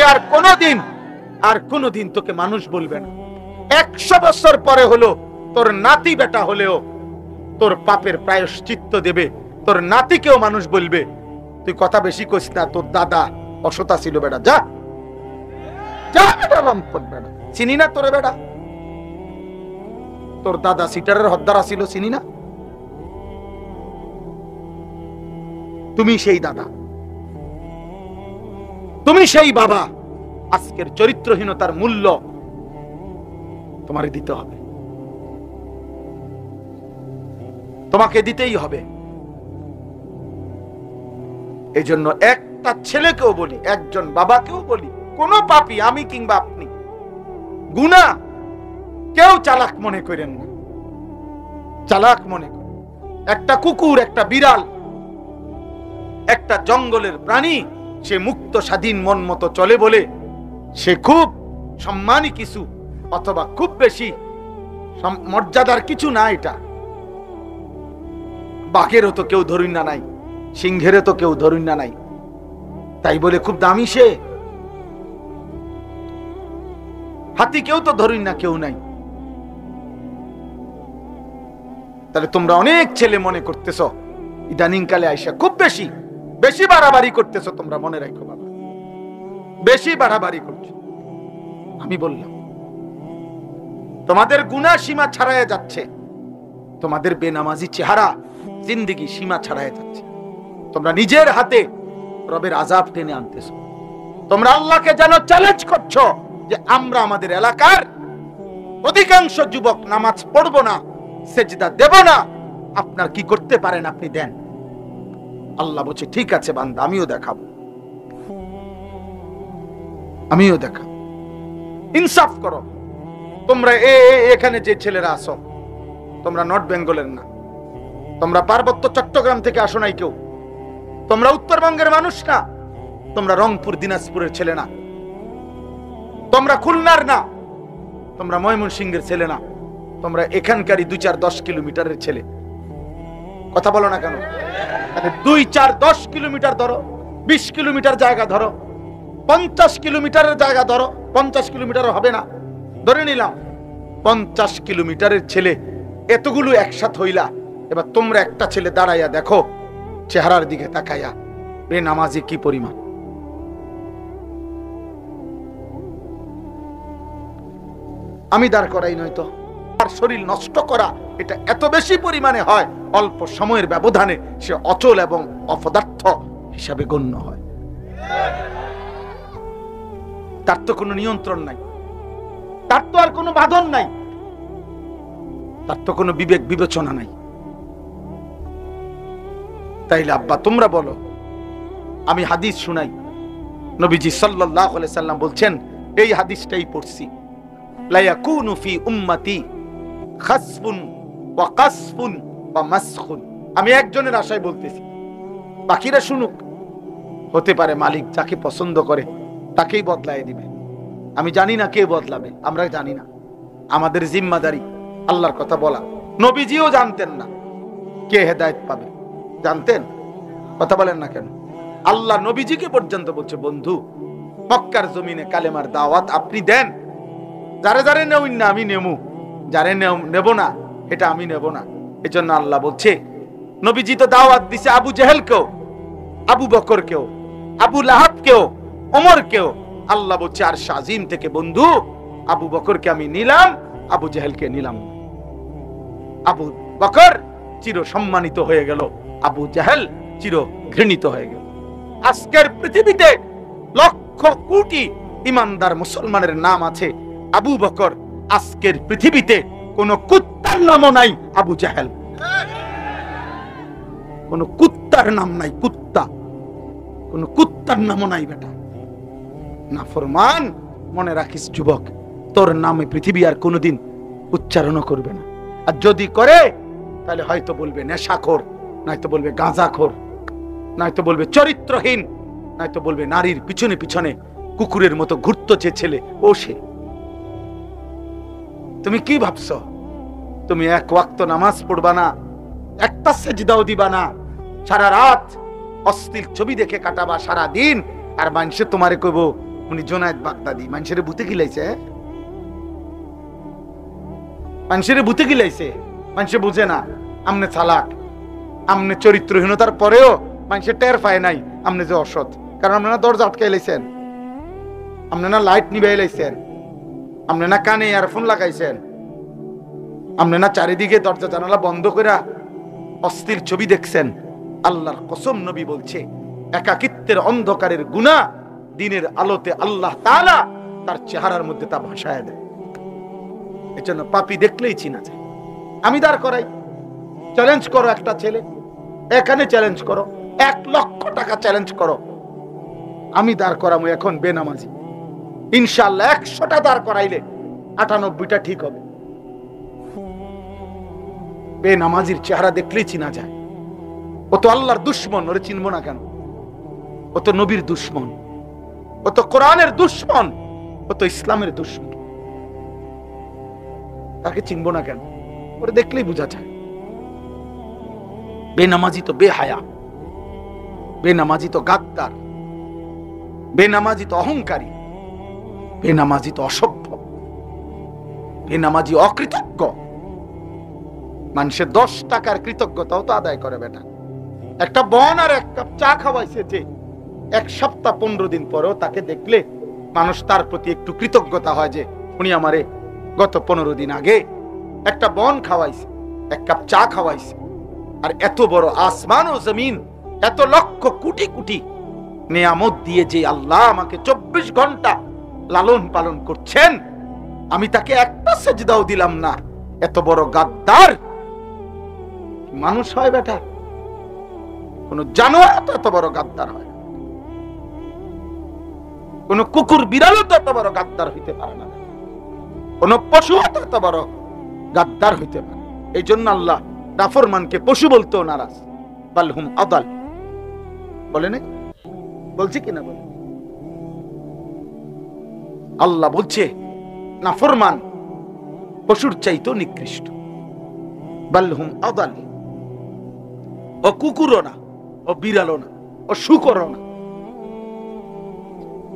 আর কোনদিন তোকে মানুষ বলবে না। 100 বছর পরে হলো তোর নাতি বেটা হলেও তোর পাপের প্রায়শ্চিত্ত দেবে, তোর নাতিকেও মানুষ বলবে। তুই কথা বেশি কইস না, তোর দাদা অসতা ছিল বেটা, যা যা বেটা, লম্পট বেটা, চিনি না তোরে বেটা, তোর দাদা সিটারের হদ্দারা ছিল, চিনি না? তুমি সেই দাদা, তুমি সেই বাবা। আজকের চরিত্রহীনতার মূল্য তোমারে দিতে হবে, তোমাকে দিতেই হবে। এই জন্য একটা ছেলেকেও বলি, একজন বাবাকেও বলি, কোন পাপী, আমি কিংবা আপনি, গুনাহ কেউ চালাক মনে করেন না, চালাক মনে করেন। একটা কুকুর, একটা বিড়াল, একটা জঙ্গলের প্রাণী, সে মুক্ত স্বাধীন মন মতো চলে বলে সে খুব সম্মানী কিছু, অথবা খুব বেশি মর্যাদার কিছু না। এটা বাঘেরও তো কেউ ধরুন না নাই, সিংহেরও তো কেউ ধরুন না নাই, তাই বলে খুব দামি সে। হাতি কেউ তো ধরুন না কেউ নাই। তাহলে তোমরা অনেক ছেলে মনে করতেছ ইদানিং কালে আইসা খুব বেশি বেশি বাড়াবাড়ি করতেছ। তোমরা মনে রাখো বাবা, বেশি বাড়াবাড়ি করছো। আমি বললাম তোমাদের গুনাহ সীমা ছাড়ায় যাচ্ছে, তোমাদের বেনামাজি চেহারা জিন্দেগি সীমা ছাড়ায় যাচ্ছে। তোমরা নিজের হাতে রবের আযাব টেনে আনতেছো। তোমরা আল্লাহকে যেন চ্যালেঞ্জ করছো যে আমরা আমাদের এলাকার অধিকাংশ যুবক নামাজ পড়বো না, সেজদা দেব না, আপনার কি করতে পারেন আপনি দেন। আল্লাহ বলছে ঠিক আছে বান্দা, আমিও দেখাবো, আমিও দেখাবো। ইনসাফ করো। তোমরা এখানে যে ছেলেরা আসো, তোমরা নর্থ বেঙ্গলের না, তোমরা পার্বত্য চট্টগ্রাম থেকে আসো নাই কেউ, তোমরা উত্তরবঙ্গের মানুষ না, তোমরা রংপুর দিনাজপুরের ছেলে না, তোমরা খুলনার না, তোমরা ময়মনসিংহের ছেলে না, তোমরা এখানকারই 2-4-10 কিলোমিটারের ছেলে। কথা বলো না কেন? 2-4-10 কিলোমিটার ধরো, 20 কিলোমিটার জায়গা ধরো, 50 কিলোমিটারের জায়গা ধরো, 50 কিলোমিটারও হবে না, ধরে নিলাম 50 কিলোমিটারের ছেলে এতগুলো একসাথ হইলা। এবার তোমরা একটা ছেলে দাঁড়াইয়া দেখো চেহারার দিকে তাকাইয়া বেনামাজি কি পরিমাণ। আমি দাঁড় করাই নয়তো আর শরীর নষ্ট করা এটা এত বেশি পরিমাণে হয়, অল্প সময়ের ব্যবধানে সে অচল এবং অপদার্থ হিসাবে গণ্য হয়। তার তো কোনো নিয়ন্ত্রণ নাই, তার তো আর কোনো বাঁধন নাই, তার তো কোনো বিবেক বিবেচনা নাই। তাইলে আব্বা তোমরা বলো, আমি হাদিস শুনাই, নবীজি সাল্লাল্লাহু আলাইহি সাল্লাম বলছেন, এই হাদিসটাই পড়ছি, লা ইয়াকুনু ফি উম্মতি খাসফুন ওয়া কাসফুন ওয়া মাসখুন। আমি একজনের আশায় বলতেছি, বাকিরা শুনুক। হতে পারে মালিক যাকে পছন্দ করে তাকেই বদলায় দিবে। আমি জানি না কে বদলাবে, আমরা জানি না। আমাদের জিম্মাদারি আল্লাহর কথা বলা। নবীজিও জানতেন না কে হেদায়েত পাবে, জানতেন? কথা বলেন না কেন? আল্লাহ নবীজিকে পর্যন্ত বলছে, বন্ধু মক্কার জমিনে কালেমার দাওয়াত আপনি দেন, যারে যারে নেউন না আমি নেমু, যারে নেব না এটা আমি নেব না। এজন্য আল্লাহ বলছে, নবীজি তো দাওয়াত দিছে আবু জেহেলকেও, আবু বকরকেও, আবু লাহাবকেও, ওমরকেও। আল্লাহ বলছে আর শাজিম থেকে, বন্ধু আবু বকরকে আমি নিলাম, আবু জেহেলকে নিলাম। আবু বকর চির সম্মানিত হয়ে গেল, আবু জেহেল চির ঘৃণিত হয়ে গেল। আজকের পৃথিবীতে লক্ষ কোটি ইমানদার মুসলমানের নাম আছে আবু বকর, আজকের পৃথিবীতে কোন কুত্তার নামও নাই আবু জেহেল। কোন কুত্তার নাম নাই, কুত্তা, কোন কুত্তার নামও নাই বেটা। নাফরমান, মনে রাখিস যুবক, তোর নামে পৃথিবী আর কোনোদিন উচ্চারণ করবে না। আর যদি করে তাহলে হয়তো বলবে নেশাখোর, নয়তো বলবে গাঁজাখোর, নয়তো বলবে চরিত্রহীন, নয়তো বলবে নারীর পিছনে পিছনে কুকুরের মতো ঘুরতো যে ছেলে, ও সে। তুমি কি ভাবছো? তুমি এক ওয়াক্ত নামাজ পড়বা না, একটা সেজদাও দিবা না, সারা রাত অশ্লীল ছবি দেখে কাটাবা সারা দিন, আর মানুষে তোমারে কইব উনি জোনায়েদ বাগদাদি। মানুষের ভূতে গিলাইছে, মানুষের ভূতে গিলাইছে। মানুষে বুঝে না আমনে চালাক, আমনে চরিত্রহীনতার পরেও মানুষের টের পায় নাই আমনে যে অসৎ। কারণ আপনারা দরজা আটকাই লাইছেন, আপনারা লাইট নিবাই লাইছেন, আপনারা কানে ইয়ারফোন লাগাইছেন, আপনারা চারিদিকে দরজা জানালা বন্ধ করে অস্থির ছবি দেখছেন। আল্লাহর কসম, নবী বলছে একাকিত্বের অন্ধকারের গুনাহ দিনের আলোতে আল্লাহ তাআলা তার চেহারার মধ্যে তা ভাসায় দেয়। এজন্য পাপী দেখলেই চিনা যায়। আমি দাঁড় করাই, চ্যালেঞ্জ করো একটা ছেলে, এখানে চ্যালেঞ্জ করো, 1 লক্ষ টাকা চ্যালেঞ্জ করো, আমি দাঁড় করাবো এখন বেনামাজি। ইনশাআল্লাহ 100টা দাঁড় করাইলে 98টা ঠিক হবে। বেনামাজির চেহারা দেখলেই চিনা যায়। ও তো আল্লাহর দুশমন, ওরে চিনবো না কেন? ও তো নবীর দুশমন, ও তো কোরআনের দুশমন, ও তো ইসলামের দুশমন। তাকে চিনবো না কেন? ওরে দেখলেই বোঝা যায়। বেনামাজি তো বেহায়া, বেনামাজি তো গাদ্দার, বেনামাজি তো অহংকারী, বেনামাজি তো অসভ্য, বেনামাজি অকৃতজ্ঞ। মানুষের 10 টাকার কৃতজ্ঞতাও তো আদায় করে বেটা। একটা বন আর 1 কাপ চা খাওয়াইছে যে 1 সপ্তাহ 15 দিন পরেও তাকে দেখলে মানুষ তার প্রতি একটু কৃতজ্ঞতা হয় যে উনি আমারে গত 15 দিন আগে একটা বন খাওয়াইছে, 1 কাপ চা খাওয়াইছে। আর এত বড় আসমান ও জমিন, এত লক্ষ কোটি কোটি নিয়ামত দিয়ে যে আল্লাহ আমাকে 24 ঘন্টা লালন পালন করছেন, আমি তাকে একটা সেজদাও দিলাম না। এত বড় গাদ্দার মানুষ হয় বেটা? কোন জানোয়ার তো এত বড় গাদ্দার হয়? কোন কুকুর বিড়ালও তো এত বড় গাদ্দার হইতে পারে না, কোন পশু এত বড় গাদ্দার হইতে পারে। এই জন্য আল্লাহ নাফরমানকে পশু বলতেও নারাজ। বালহুম আদাল বলে না, বলছি কিনা বলে? আল্লাহ বলছে নাফরমান পশুর চাইতেও নিকৃষ্ট। বালহুম আদাল, ও কুকুরও না, ও বিড়ালও না, ও শুকরও না।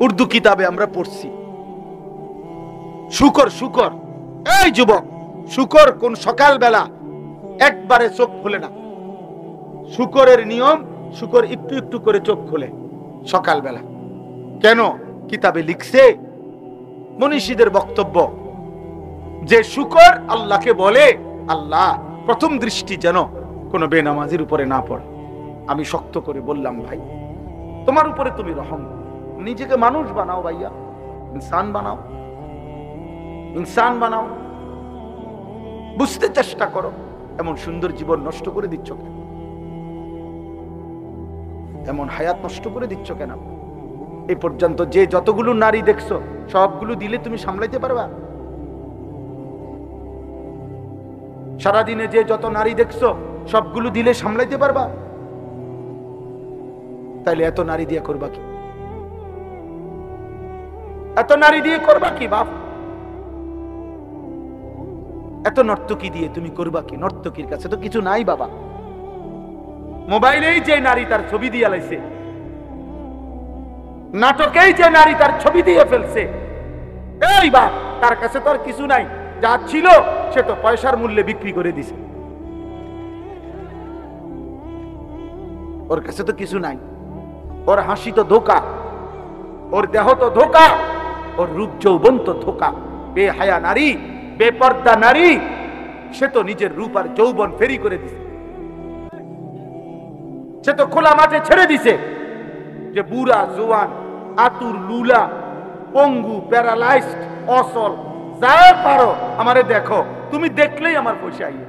উর্দু কিতাবে আমরা পড়ছি শুকর, শুকর। এই যুবক, শুকর কোন সকালবেলা একবারে চোখ খুলে না। শুকরের নিয়ম, শুকর একটু একটু করে চোখ খুলে সকালবেলা। কেন? কিতাবে লিখছে, মনীষীদের বক্তব্য, যে শুকর আল্লাহকে বলে, আল্লাহ প্রথম দৃষ্টি যেন কোনো বেনামাজির উপরে না পড়ে। আমি শক্ত করে বললাম, ভাই তোমার উপরে তুমি রহম, নিজেকে মানুষ বানাও ভাইয়া, ইনসান বানাও, ইনসান বানাও, বুঝতে চেষ্টা করো। এমন সুন্দর জীবন নষ্ট করে দিচ্ছ কেন? এমন হায়াত নষ্ট করে দিচ্ছ কেন? এই পর্যন্ত যে যতগুলো নারী দেখছো, সবগুলো দিলে তুমি সামলাইতে পারবা? সারাদিনে যে যত নারী দেখছো, সবগুলো দিলে সামলাইতে পারবা? তাইলে এত নারী দিয়ে করবা কি? এত নারী দিয়ে করবা কি বাপ? এত নর্তকী দিয়ে তুমি করবা কি? নর্তকীর কাছে তো কিছু নাই বাবা। মোবাইলেই যে নারী তার ছবি দিয়ে লাইছে, নাটকেই যে নারী তার ছবি দিয়ে ফেলছে, এই বাপ তার কাছে তো আর কিছু নাই। যা ছিল সে তো পয়সার মূল্যে বিক্রি করে দিছে, ওর কাছে তো কিছু নাই। ওর হাসি তো ধোকা, ওর দেহ তো ধোকা, ওর রূপ যৌবন তো ধোকা। বেহায়া নারী, বেপর্দা নারী, সে তো নিজের রূপ আর যৌবন ফেরি করে দিছে। সে তো খোলা মাঠে ছেড়ে দিছে যে বুড়া জোয়ান, আতুর, লুলা, পঙ্গু, প্যারালাইজড, অসল, যা পারো আমারে দেখো, তুমি দেখলেই আমার পয়সা আইয়ে।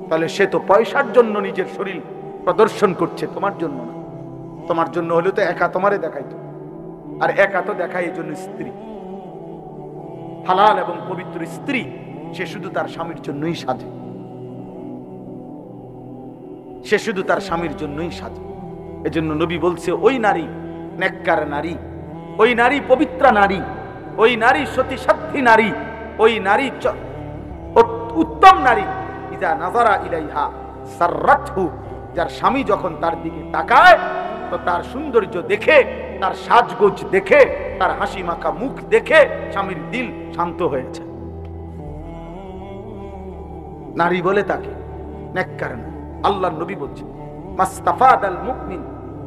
তাহলে সে তো পয়সার জন্য নিজের শরীর প্রদর্শন করছে, তোমার জন্য না। তোমার জন্য হলে তো একা তোমারে দেখাইতো, আর একা তো দেখায় এই জন্য স্ত্রী, হালাল এবং পবিত্র স্ত্রী, সে শুধু তার স্বামীর জন্যই সাজে, সে শুধু তার স্বামীর জন্যই সাজে। এজন্য নবী বলছে, ওই নারী নেককার নারী, ওই নারী পবিত্রা নারী, ওই নারী সতী সাধ্বী নারী, ওই নারী উত্তম নারী, ইজা নাজারা ইলাইহা সাররাতহু, যার স্বামী যখন তার দিকে তাকায় তো তার সৌন্দর্য দেখে, তার সাজগোজ দেখে, তার হাসি মাখা মুখ দেখে স্বামীর দিল শান্ত হয়েছে। নারী বলে তাকে নেককার নারী। আল্লাহর নবী বলছেন, মাস্তাফাদাল মুমিন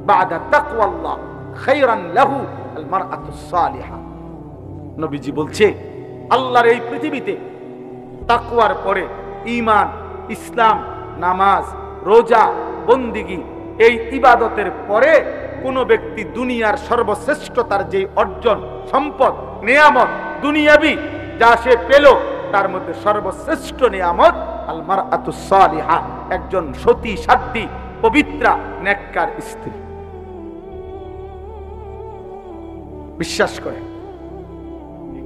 বাদা তাকওয়াল্লাহ খায়রান লাহু আল মারআতুস সালিহা। নবীজি বলছে, আল্লাহর এই পৃথিবীতে তাকওয়ার পরে ঈমান, ইসলাম, নামাজ, রোজা, বন্দিগি, এই ইবাদতের পরে কোন ব্যক্তি দুনিয়ার সর্বশ্রেষ্ঠ তার যে অর্জন, সম্পদ, নিয়ামত, দুনিয়াবি যা সে পেল, তার মধ্যে সর্বশ্রেষ্ঠ নিয়ামত আল মারআতুস সালিহা, একজন সতী সাধ্বী পবিত্রা নেককার স্ত্রী। বিশ্বাস করে,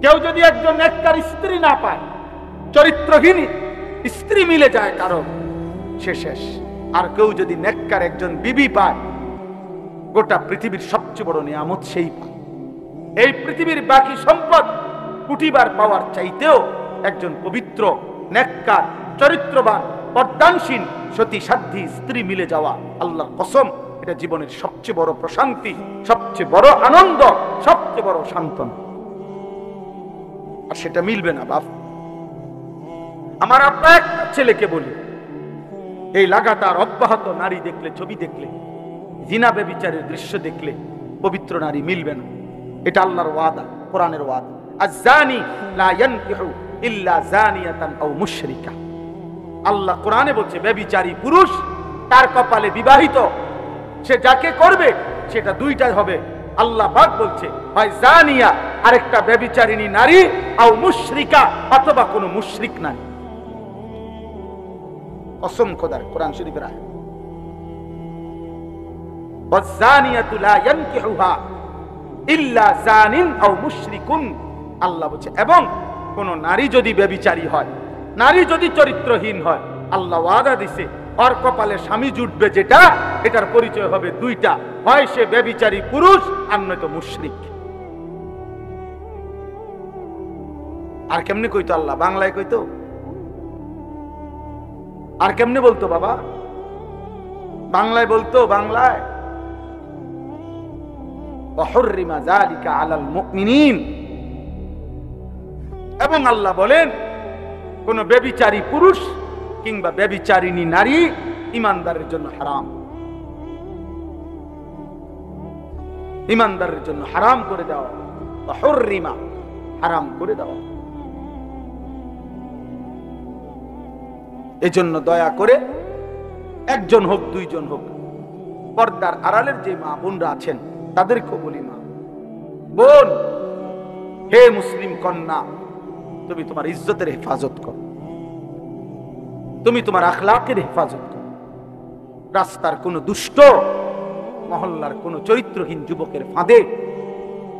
কেউ যদি একজন নেককার স্ত্রী না পায়, চরিত্রহীন স্ত্রী মিলে যায় কারণ, সে শেষ। আর কেউ যদি নেককার একজন বিবি পায়, গোটা পৃথিবীর সবচেয়ে বড় নিয়ামত সেই পায়। এই পৃথিবীর বাকি সম্পদ কুটিবার পাওয়ার চাইতেও একজন পবিত্র, নেককার, চরিত্রবান, পর্দানসীন, সতী সাধ্বী স্ত্রী মিলে যাওয়া, আল্লাহর কসম, এটা জীবনের সবচেয়ে বড় প্রশান্তি, সবচেয়ে বড় আনন্দ, সবচেয়ে বড় সান্ত্বনা। আর সেটা মিলবে না বাপ। আমার আপনার একটা ছেলেকে বলি, এই লাগাতার অব্যাহত নারী দেখলে, ছবি দেখলে, জিনা ব্যভিচারের দৃশ্য দেখলে পবিত্র নারী মিলবে না। এটা আল্লাহর ওয়াদা, কোরআনের ওয়াদা। আয-যানি লা ইয়ানকিহু ইল্লা যানিয়াতান আও মুশরিকা। আল্লাহ কোরআনে বলছে, ব্যভিচারী পুরুষ তার কপালে বিবাহিত, সে যাকে করবে সেটা দুইটা হবে। আল্লাহ পাক বলছে, হয় জানিয়া আরেকটা ব্যভিচারিণী নারী, আও মুশরিকা অথবা কোন মুশরিক নারী। কসম খোদার, কোরআন শরীফের আয়াত। ওয়াজ-জানিয়াতু লা ইয়ানকিহুহা ইল্লা জানিন আও মুশরিকুন। আল্লাহ বলছে, এবং কোন নারী যদি ব্যভিচারী হয়, নারী যদি চরিত্রহীন হয়, আল্লাহ ওয়াদা দিছে ওর কপালে স্বামী জুটবে যেটা, এটার পরিচয় হবে দুইটা, হয় সে ব্যভিচারী পুরুষ আর নয়তো মুশরিক। আর কেমনে কইতো আল্লাহ? বাংলায় কইতো? আর কেমনে বলতো বাবা? বাংলায় বলতো, বাংলায় ওয়াহুররিমা যালিকা আলাল মুমিনিন। এবং আল্লাহ বলেন কোন ব্যভিচারী পুরুষ কিংবা ব্যভিচারিণী নারী ঈমানদারের জন্য হারাম, ঈমানদারের জন্য হারাম করে দেওয়া, ওয়াহুররিমা হারাম করে দেওয়া। এজন্য দয়া করে একজন হোক দুইজন হোক, পর্দার আড়ালের যে মা বোনরা আছেন তাদেরকেও বলি, মা বোন, হে মুসলিম কন্যা, তুমি তোমার ইজ্জতের হেফাজত করো, তুমি তোমার আখলাকের হেফাজত করো। রাস্তার কোন দুষ্ট, মহল্লার কোন চরিত্রহীন যুবকের ফাঁদে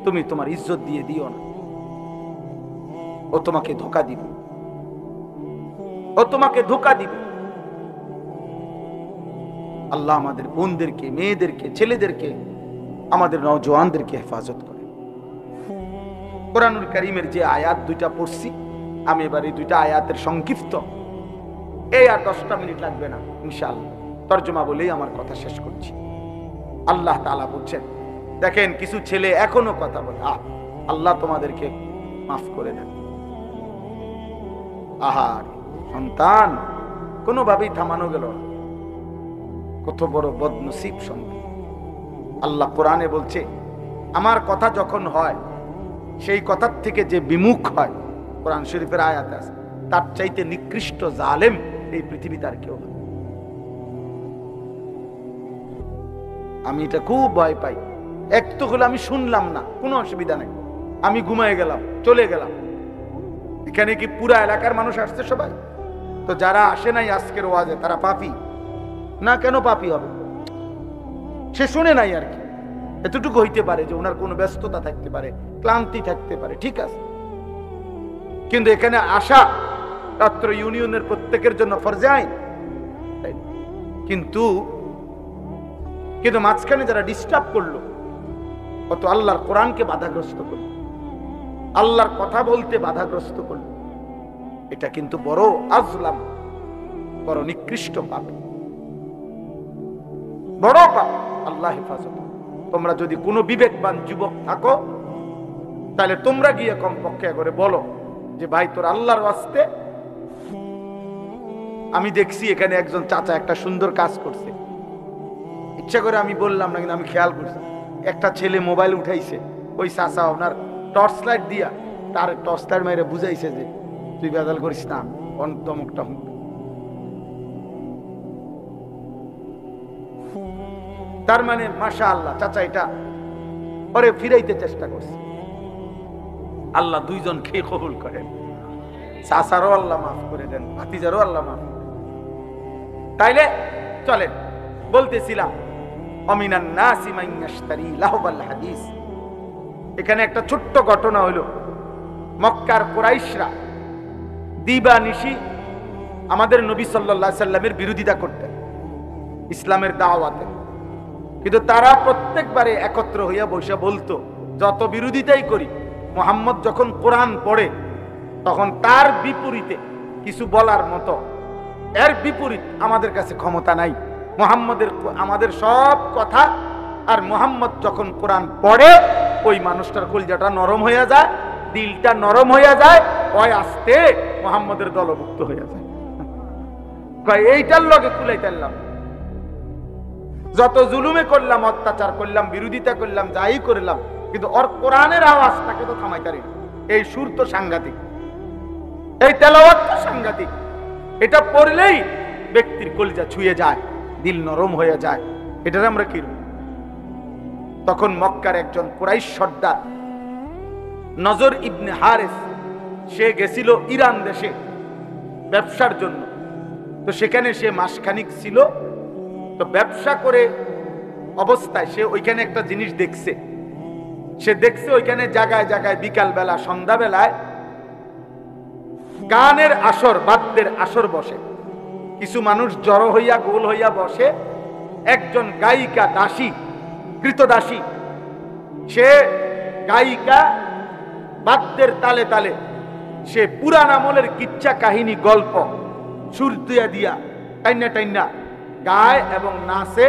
তুমি তোমার ইজ্জত দিয়ে দিও না। ও তোমাকে ধোঁকা দিবে, ও তোমাকে ধোঁকা দিবে। আল্লাহ আমাদের বোনদেরকে, মেয়েদেরকে, ছেলেদেরকে, আমাদের নওজওয়ানদেরকে হেফাজত করে। কোরআনুল কারীমের যে আয়াত দুইটা পড়ছি, আমি এবার এই দুইটা আয়াতের সংক্ষিপ্ত, এই আর 10টা মিনিট লাগবে না ইনশাআল্লাহ, তরজমা বলেই আমার কথা শেষ করছি। আল্লাহ তাআলা বলছেন, দেখেন কিছু ছেলে এখনো কথা বলে, আল্লাহ তোমাদেরকে মাফ করে দেন। আহার সন্তান কোনোভাবেই থামানো গেল না, কত বড় বদনসিব সন্তান। আল্লাহ কোরআনে বলছে, আমার কথা যখন হয় সেই কথার থেকে যে বিমুখ হয়, কোরআন শরীফের আয়াত আছে, তার চাইতে নিকৃষ্ট জালেম এই পৃথিবীতে আর কেউ হয়। আমি এটা খুব ভয় পাই। একটু হলে আমি শুনলাম না, কোনো অসুবিধা নেই, আমি ঘুমায় গেলাম, চলে গেলাম। এখানে কি পুরা এলাকার মানুষ আসছে সবাই? তো যারা আসে নাই আজকের ওয়াজে তারা পাপী না? কেন পাপী হবে? সে শুনে নাই আর কি, এতটুকু হইতে পারে যে ওনার কোনো ব্যস্ততা থাকতে পারে, ক্লান্তি থাকতে পারে, ঠিক আছে। কিন্তু এখানে আসা রাত্র ইউনিয়নের প্রত্যেকের জন্য ফরজে আইন। কিন্তু কিন্তু মাঝখানে যারা ডিস্টার্ব করলো, কত আল্লাহর কোরআনকে বাধাগ্রস্ত করলো, আল্লাহর কথা বলতে বাধাগ্রস্ত করলো, এটা কিন্তু বড় আজলাম, বড় নিকৃষ্ট পাপ, বড় পাপ। আল্লাহ হেফাজত। তোমরা যদি কোনো বিবেকবান যুবক থাকো, তাহলে তোমরা গিয়ে কমপক্ষে করে বলো যে ভাই তোর আল্লাহর ওয়াস্তে, আমি দেখছি এখানে একজন চাচা একটা সুন্দর কাজ করছে, ইচ্ছা করে আমি বললাম না, কিন্তু আমি খেয়াল করছি একটা ছেলে মোবাইল উঠাইছে, ওই চাচা ওনার টর্চ লাইট দিয়া তার টর্চ লাইট মাইরে বুঝাইছে যে তুই বেদাল করিস না, অন্তমুখটা তার মানে মাশাআল্লাহ চাচা এটা পরে ফিরাইতে চেষ্টা করছে। আল্লাহ দুইজন খেয়ে কবুল করেন, চাচারও আল্লাহ মাফ করে দেন, ভাতিজারও আল্লাহ মাফ। তাইলে চলেন, বলতেছিলাম অমিনান নাসি মান ইয়াশতারি লাহবাল হাদিস। এখানে একটা ছোট্ট ঘটনা হলো, মক্কার কুরাইশরা দিবানিশি আমাদের নবী সাল্লাল্লাহু আলাইহি সাল্লামের বিরোধিতা করতেন ইসলামের দাওয়াতে, কিন্তু তারা প্রত্যেকবারে একত্র হইয়া বসে বলতো, যত বিরোধিতাই করি, মুহাম্মদ যখন কোরআন পড়ে তখন তার বিপরীতে কিছু বলার মতো, এর বিপরীত আমাদের কাছে ক্ষমতা নাই। মুহাম্মদের আমাদের সব কথা, আর মুহাম্মদ যখন কোরআন পড়ে ওই মানুষটার কলিজাটা নরম হইয়া যায়, দিলটা নরম হইয়া যায়, ওই আস্তে মুহাম্মদের দলভুক্ত হইয়া যায়। এইটার লগে কুলাইতাম, যত জুলুমে করলাম, অত্যাচার করলাম, বিরোধিতা করলাম, যাই করলাম, কিন্তু ওর কোরআনের আওয়াজটাকে তো থামাইতারি। এই সুর তো সাংঘাতিক, এই তেলাওয়াত তো সাংঘাতিক, এটা পড়লেই ব্যক্তির কলিজা ছুঁয়ে যায়, দিল নরম হয়ে যায়। এটার আমরা কি? তখন মক্কার একজন কুরাইশ সর্দার নজর ইবনে হারেস, সে গেছিল ইরান দেশে ব্যবসার জন্য। তো সেখানে সে মাসখানিক ছিল। তো ব্যবসা করে অবস্থায় সে ওইখানে একটা জিনিস দেখছে, সে দেখছে ওইখানে জায়গায় জায়গায় বিকাল বেলা, সন্ধ্যা বেলায় গানের আসর, বাদ্যের আসর বসে। কিছু মানুষ জড়ো হইয়া গোল হইয়া বসে। একজন গায়িকা, দাসী, কৃতদাসী, সে গায়িকা বাদ্যের তালে তালে সে পুরান আমলের কিচ্ছা কাহিনী গল্প সুর দিয়া দিয়া টাইনা টাইনা গায় এবং নাচে,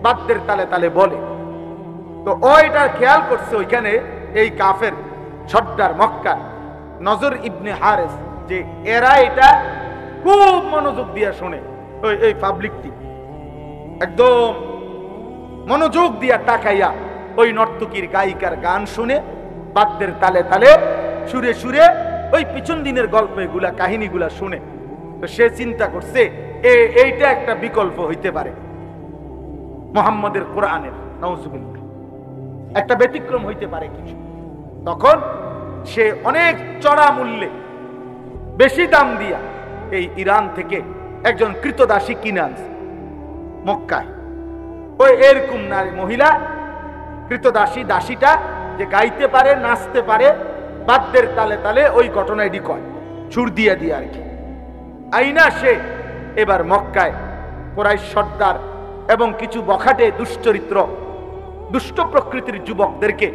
বাদ্যের তালে তালে বলে। তো ওইটা খেয়াল করছে ওইখানে এই কাফের সর্দার মক্কার নজর ইবনে হারেস, যে এরা এটা খুব মনোযোগ দিয়া শোনে। এই পাবলিকটি একদম মনোযোগ দিয়া তাকাইয়া ওই নর্তকীর গায়িকার গান শুনে, বাদ্যের তালে তালে সুরে সুরে ওই পিছন দিনের গল্প এগুলা কাহিনীগুলা শুনে। তো সে চিন্তা করছে এইটা একটা বিকল্প হইতে পারে মুহাম্মদের কোরআনের, নাউজুবিল্লাহ, একটা ব্যতিক্রম হইতে পারে কিছু। তখন সে অনেক চড়া মূল্যে, বেশি দাম দিয়া এই ইরান থেকে একজন কৃতদাসী কিনে আনছে মক্কায়। ওই এরকম নারী মহিলা কৃতদাসী দাসীটা যে গাইতে পারে, নাচতে পারে, বাদ্যের তালে তালে ওই ঘটনাটি কয়, সুর দিয়া দিয়ে আর কি। আইনা সে এবার মক্কায় কুরাইশ সর্দার এবং কিছু বখাটে দুশ্চরিত্র, দুষ্ট প্রকৃতির যুবকদেরকে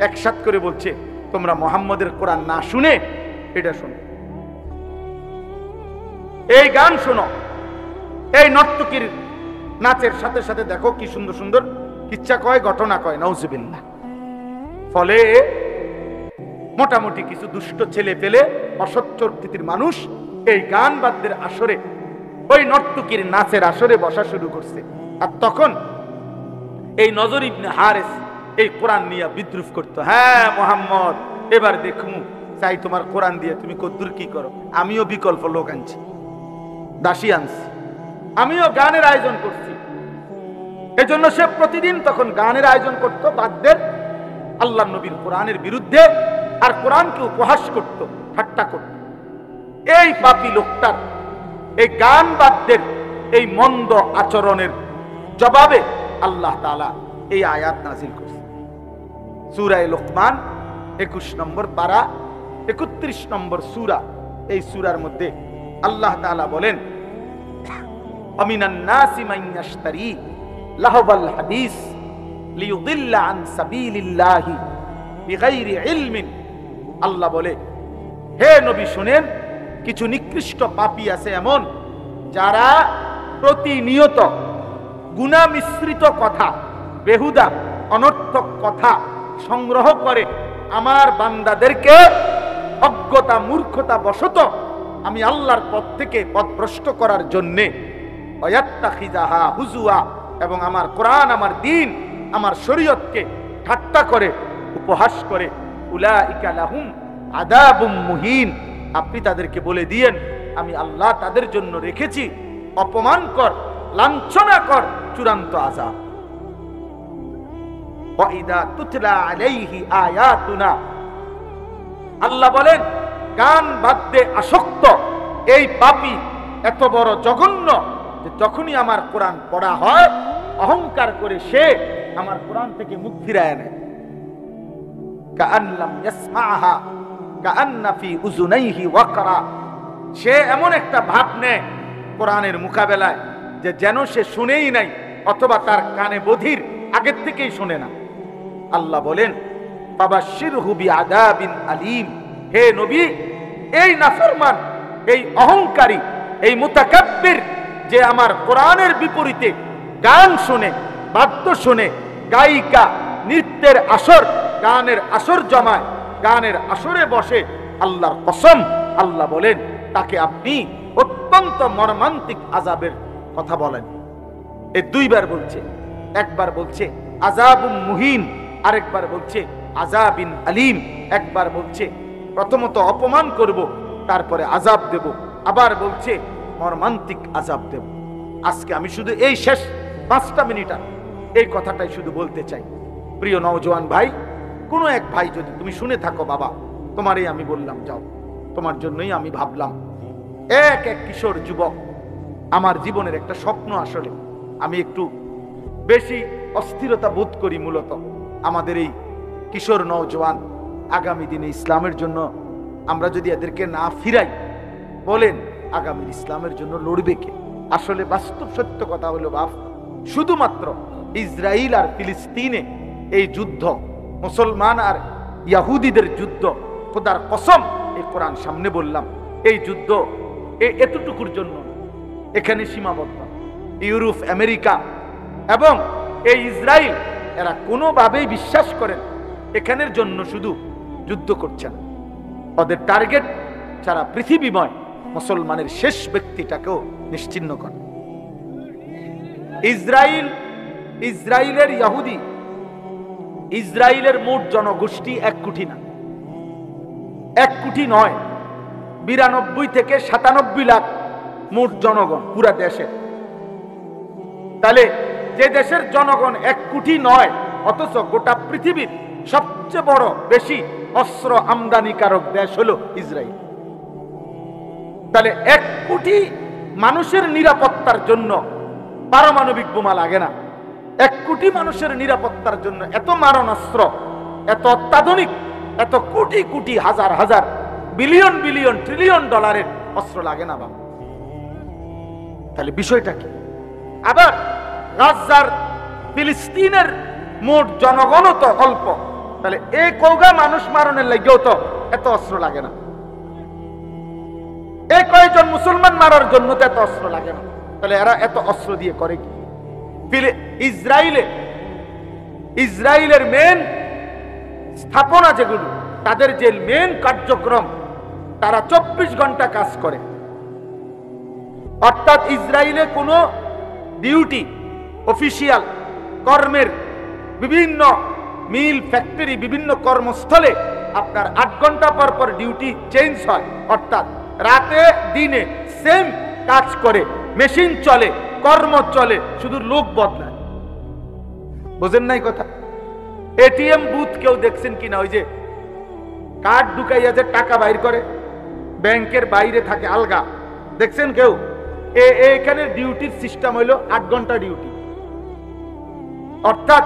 একসাথ করে বলছে, তোমরা মুহাম্মদের কোরআন না শুনে এটা শোনো, এই গান শোনো, এই নর্তকীর নাচের সাথে সাথে দেখো কি সুন্দর সুন্দর কিচ্ছা কয়, ঘটনা কয়, নাউজুবিল্লাহ। ফলে মোটামুটি কিছু দুষ্ট ছেলে পেলে, অসৎ প্রকৃতির মানুষ এই গান বাদ্যের আসরে, ওই নর্তকীর নাচের আসরে বসা শুরু করছে। আর তখন এই নজর ইবনে হারেস এই কোরআন নিয়ে বিদ্রুপ করতো, হ্যাঁ মুহাম্মদ এবার দেখমু চাই তোমার কোরআন দিয়ে তুমি কদ্দুর কি করো, আমিও বিকল্প লোক আনছি, দাসী আনছি, আমিও গানের আয়োজন করছি। এজন্য সে প্রতিদিন তখন গানের আয়োজন করত, বাদ্যের, আল্লাহ নবীর কোরআনের বিরুদ্ধে, আর কোরআনকে উপহাস করত, ঠাট্টা করত। এই পাপী লোকটার এই গান বাদ্যের এই মন্দ আচরণের জবাবে আল্লাহ তাআলা এই আয়াত নাজিল করছে। সূরা লোকমান 21 নম্বর পারা 31 নম্বর সূরা। এই সূরার মধ্যে আল্লাহ তাআলা বলেন, আমিনান নাসি মান ইয়াশতারি লাহবাল হাদিস লিয়ুদিল্লা আন সাবিলিল্লাহি বিগাইরি ইলমিন। আল্লাহ বলে, হে নবী শুনেন, কিছু নিকৃষ্ট পাপী আছে এমন, যারা প্রতিনিয়ত গুনাহ মিশ্রিত কথা, বেহুদা অনর্থক কথা সংগ্রহ করে আমার বান্দাদেরকে অজ্ঞতা মূর্খতা বশত আমি আল্লাহর পথ থেকে পথভ্রষ্ট করার জন্যে, ওয়াত্তাখিযাহা হুজুয়া, এবং আমার কোরআন, আমার দ্বীন, আমার শরীয়তকে ঠাট্টা করে, উপহাস করে, উলাইকা লাহুম আযাবুম মুহিন। আপনি তাদেরকে বলে দিয়েন, আমি আল্লাহ তাদের জন্য রেখেছি অপমানকর, লাঞ্ছনাকর চূড়ান্ত আযাব। ওয়া ইযা তুতলা আলাইহি আয়াতুনা, আল্লাহ বলেন গান বাদ্যে আসক্ত এই পাপী এত বড় জঘন্য যে যখনই আমার কোরআন পড়া হয় অহংকার করে সে আমার কোরআন থেকে মুখ ফিরায় নেয়। কাআন্নাম ইয়াসমাআহা কাআন্না ফি উযুনাইহি ওয়াকরা, সে এমন একটা ভাব নেয় কোরআনের মোকাবেলায় যে যেন সে শুনেই নাই, অথবা তার কানে বধির, আগের থেকেই শুনে না। আল্লাহ বলেন, ফাবাশশিরহু বিআযাবিন আলীম। হে নবী, এই নাফরমান, এই অহংকারী, এই মুতাকাব্বির যে আমার কোরআনের বিপরীতে গান শুনে, বাদ্য শুনে, গায়িকা, নৃত্যের আসর, গানের আসর জমায়, গানের আসরে বসে, আল্লাহর কসম, আল্লাহ বলেন তাকে আপনি অত্যন্ত মর্মান্তিক আযাবের কথা বলেন। এই দুইবার বলছে, একবার বলছে আযাবুম মুহিন, আরেকবার বলছে আযাবিন আলীম। একবার বলছে প্রথমত অপমান করব, তারপরে আযাব দেব, আবার বলছে মর্মান্তিক আযাব দেব। আজকে আমি শুধু এই শেষ 5টা মিনিট এই কথাটাই শুধু বলতে চাই। প্রিয় নওজোয়ান ভাই, কোন এক ভাই যদি তুমি শুনে থাকো, বাবা তোমারই আমি বললাম, যাও, তোমার জন্যই আমি ভাবলাম। এক কিশোর যুবক, আমার জীবনের একটা স্বপ্ন, আসলে আমি একটু বেশি অস্থিরতা বোধ করি মূলত আমাদের এই কিশোর নওজোয়ান আগামী দিনে ইসলামের জন্য আমরা যদি এদেরকে না ফিরাই, বলেন আগামী ইসলামের জন্য লড়বে কে? আসলে বাস্তব সত্য কথা হলো বাপ, শুধুমাত্র ইসরায়েল আর ফিলিস্তিনে এই যুদ্ধ, মুসলমান আর ইহুদিদের যুদ্ধ, খোদার কসম এই কোরআন সামনে বললাম এই যুদ্ধ এতটুকুর জন্য এখানে সীমাবদ্ধ। ইউরোপ, আমেরিকা এবং এই ইসরায়েল এরা কোনোভাবেই বিশ্বাস করেন এখানের জন্য শুধু যুদ্ধ করছেন, ওদের টার্গেট সারা পৃথিবীময় মুসলমানের শেষ ব্যক্তিটাকেও নিশ্চিহ্ন করে। ইসরায়েলের ইহুদি, ইসরায়েলের মোট জনগোষ্ঠী 1 কোটি না, 1 কোটি নয়, 92 থেকে 97 লাখ মোট জনগণ পুরা দেশে। তাহলে যে দেশের জনগণ 1 কোটি নয়, অথচ গোটা পৃথিবীর সবচেয়ে বড় বেশি অস্ত্র আমদানিকারক দেশ হলো ইসরায়েল। তাহলে 1 কোটি মানুষের নিরাপত্তার জন্য পারমাণবিক বোমা লাগে না। 1 কোটি মানুষের নিরাপত্তার জন্য এত মারণাস্ত্র, এত অত্যাধুনিক, এত কোটি কোটি হাজার হাজার বিলিয়ন বিলিয়ন ট্রিলিয়ন ডলারের অস্ত্র লাগে না বাবা। তাহলে বিষয়টা কি? আবার গাজার, ফিলিস্তিনের মোট জনগণও তো অল্প, তাহলে এই কৌগা মানুষ মারণের লাগেও তো এত অস্ত্র লাগে না। এই কয়েকজন মুসলমান মারার জন্য তো এত অস্ত্র লাগে না। তাহলে এরা এত অস্ত্র দিয়ে করে কি? ইসরায়েলের মেন স্থাপনা যেগুলো, তাদের যে মেন কার্যক্রম, তারা 24 ঘন্টা কাজ করে। অর্থাৎ ইসরায়েলে কোনো ডিউটি, অফিসিয়াল কর্মের বিভিন্ন মিল, ফ্যাক্টরি, বিভিন্ন কর্মস্থলে আপনার 8 ঘন্টা পর পর ডিউটি চেঞ্জ হয়। অর্থাৎ রাতে দিনে সেম কাজ করে, মেশিন চলে, কর্ম চলে, শুধু লোক বদলায়। বুঝেন নাই কথা? এটিএম বুথ কেউ দেখছেন কিনা? ওই যে কার্ড ঢুকাইয়া যে টাকা বাইর করে, ব্যাংকের বাইরে থাকে আলগা, দেখছেন কেউ? এখানে ডিউটির সিস্টেম হইল 8 ঘন্টা ডিউটি। অর্থাৎ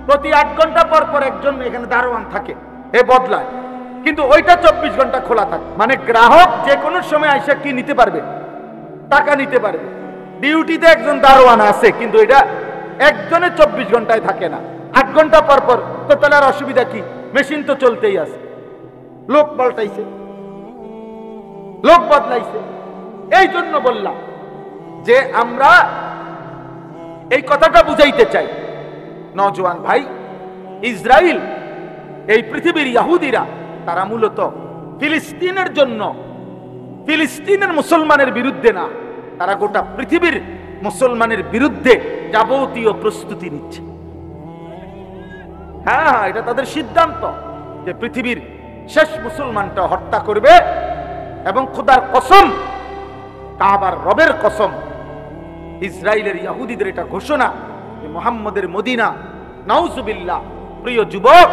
প্রতি 8 ঘন্টা পর পর একজন এখানে দারোয়ান থাকে, এ বদলায়, কিন্তু ওইটা 24 ঘন্টা খোলা থাকে। মানে গ্রাহক যে কোনো সময় আইসা কি নিতে পারবে? টাকা নিতে পারবে। ডিউটিতে একজন দারোয়ান আছে, কিন্তু এটা একজনে 24 ঘন্টায় থাকে না, 8 ঘন্টা পর পর। তো তাহলে আর অসুবিধা কি? মেশিন তো চলতেই আছে, লোক পাল্টাইছে, লোক বদলাইছে। এই জন্য বললাম যে আমরা এই কথাটা বুঝাইতে চাই, নওজোয়ান ভাই, ইসরায়েল, এই পৃথিবীর ইহুদিরা, তারা মূলত ফিলিস্তিনের জন্য, ফিলিস্তিনের মুসলমানের বিরুদ্ধে না, তারা গোটা পৃথিবীর মুসলমানের বিরুদ্ধে যাবতীয় প্রস্তুতি নিচ্ছে। হ্যাঁ, এটা তাদের সিদ্ধান্ত যে পৃথিবীর শেষ মুসলমানটা হত্যা করবে। এবং খোদার কসম, কাবার রবের কসম, ইসরায়েলের ইহুদিদের এটা ঘোষণা যে মুহাম্মদের মদিনা, নাউজুবিল্লাহ, প্রিয় যুবক,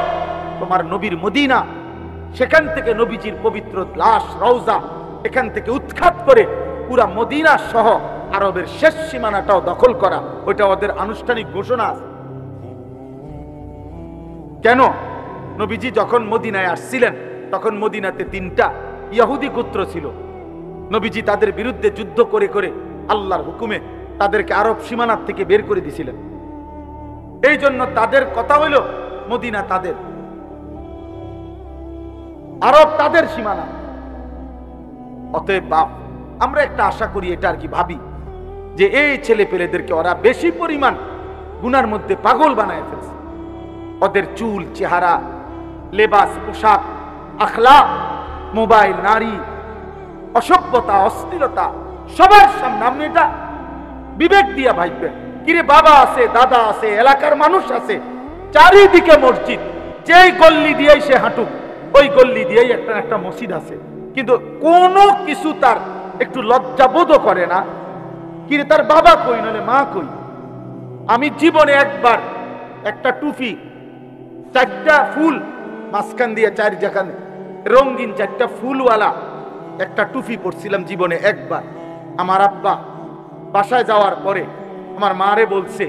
তোমার নবীর মদিনা, সেখান থেকে নবীজির পবিত্র লাশ রওজা এখান থেকে উৎখাত করে পুরা মদিনা সহ আরবের শেষ সীমানাটাও দখল করা, ওইটা ওদের আনুষ্ঠানিক ঘোষণা আছে। কেন? নবীজি যখন মদিনায় আসছিলেন তখন মদিনাতে 3টা ইহুদি গোত্র ছিল। নবীজি তাদের বিরুদ্ধে যুদ্ধ করে করে আল্লাহর হুকুমে তাদেরকে আরব সীমানার থেকে বের করে দিয়েছিলেন। এই জন্য তাদের কথা হইল মদিনা তাদের, আরব তাদের সীমানা। অতএব বাপ, আমরা একটা আশা করি, এটা আর কি ভাবি, যে এই ছেলে পেলেদেরকে ওরা বেশি পরিমাণ গুনার মধ্যে পাগল বানায় ফেলছে। ওদের চুল, চেহারা, লেবাস, পোশাক, আখলাক, মোবাইল, নারী, অসভ্যতা, অশ্লীলতা, সবার সামনে আপনি এটা বিবেক দিয়া ভাববেন। কিরে, বাবা আছে, দাদা আছে, এলাকার মানুষ আছে, চারিদিকে মসজিদ, যেই গল্লি দিয়েই সে হাঁটুক, ওই গল্লি দিয়েই একটা একটা মসজিদ আছে, কিন্তু কোনো কিছু তার একটু লজ্জাবোধও করে না। কিরে, তার বাবা কই, নলে মা কই? আমি জীবনে একবার একটা টুপি, 4টা ফুল মাঝখান দিয়ে 4 জায়গা রঙিন 4টা ফুলওয়ালা একটা টুপি পরছিলাম জীবনে একবার। আমার আব্বা বাসায় যাওয়ার পরে আমার মারে বলছে,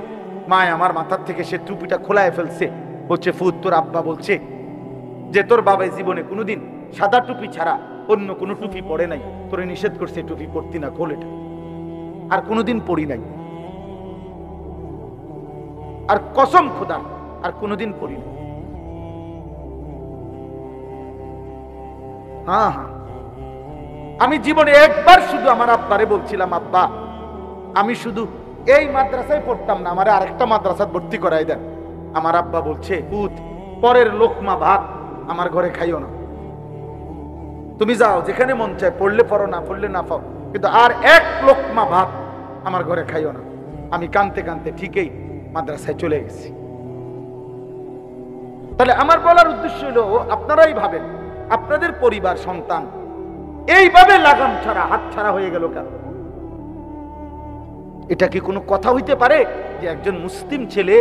মায় আমার মাথার থেকে সে টুপিটা খোলায় ফেলছে, বলছে, ফুত, তোর আব্বা বলছে যে তোর বাবাই জীবনে কোনোদিন সাদা টুপি ছাড়া অন্য কোনো টুপি পরে নাই, তোরে নিষেধ করছে টুপি পরতি না, খোল এটা। আর কোনোদিন পরি নাই, আর কসম খোদা আর কোনোদিন পরি নাই। হ্যাঁ হ্যাঁ, আমি জীবনে একবার শুধু আমার আব্বারে বলছিলাম, আব্বা আমি শুধু এই মাদ্রাসায় পড়তাম না, আমার আরেকটা মাদ্রাসায় ভর্তি করাই দেন। আমার আব্বা বলছে, পুত পরের লোকমা ভাত আমার ঘরে খাইও না, তুমি যাও যেখানে মন চায়, পড়লে পড়ো, না পড়লে না পাও, কিন্তু আর এক লোকমা ভাত আমার ঘরে খাইও না। আমি কানতে কানতে ঠিকই মাদ্রাসায় চলে গেছি। তাহলে আমার বলার উদ্দেশ্য হলো, আপনারাই ভাবেন আপনাদের পরিবার সন্তান এইভাবে লাগাম ছাড়া হাত ছাড়া হয়ে গেল কেন? এটা কি কোনো কথা হইতে পারে যে একজন মুসলিম ছেলে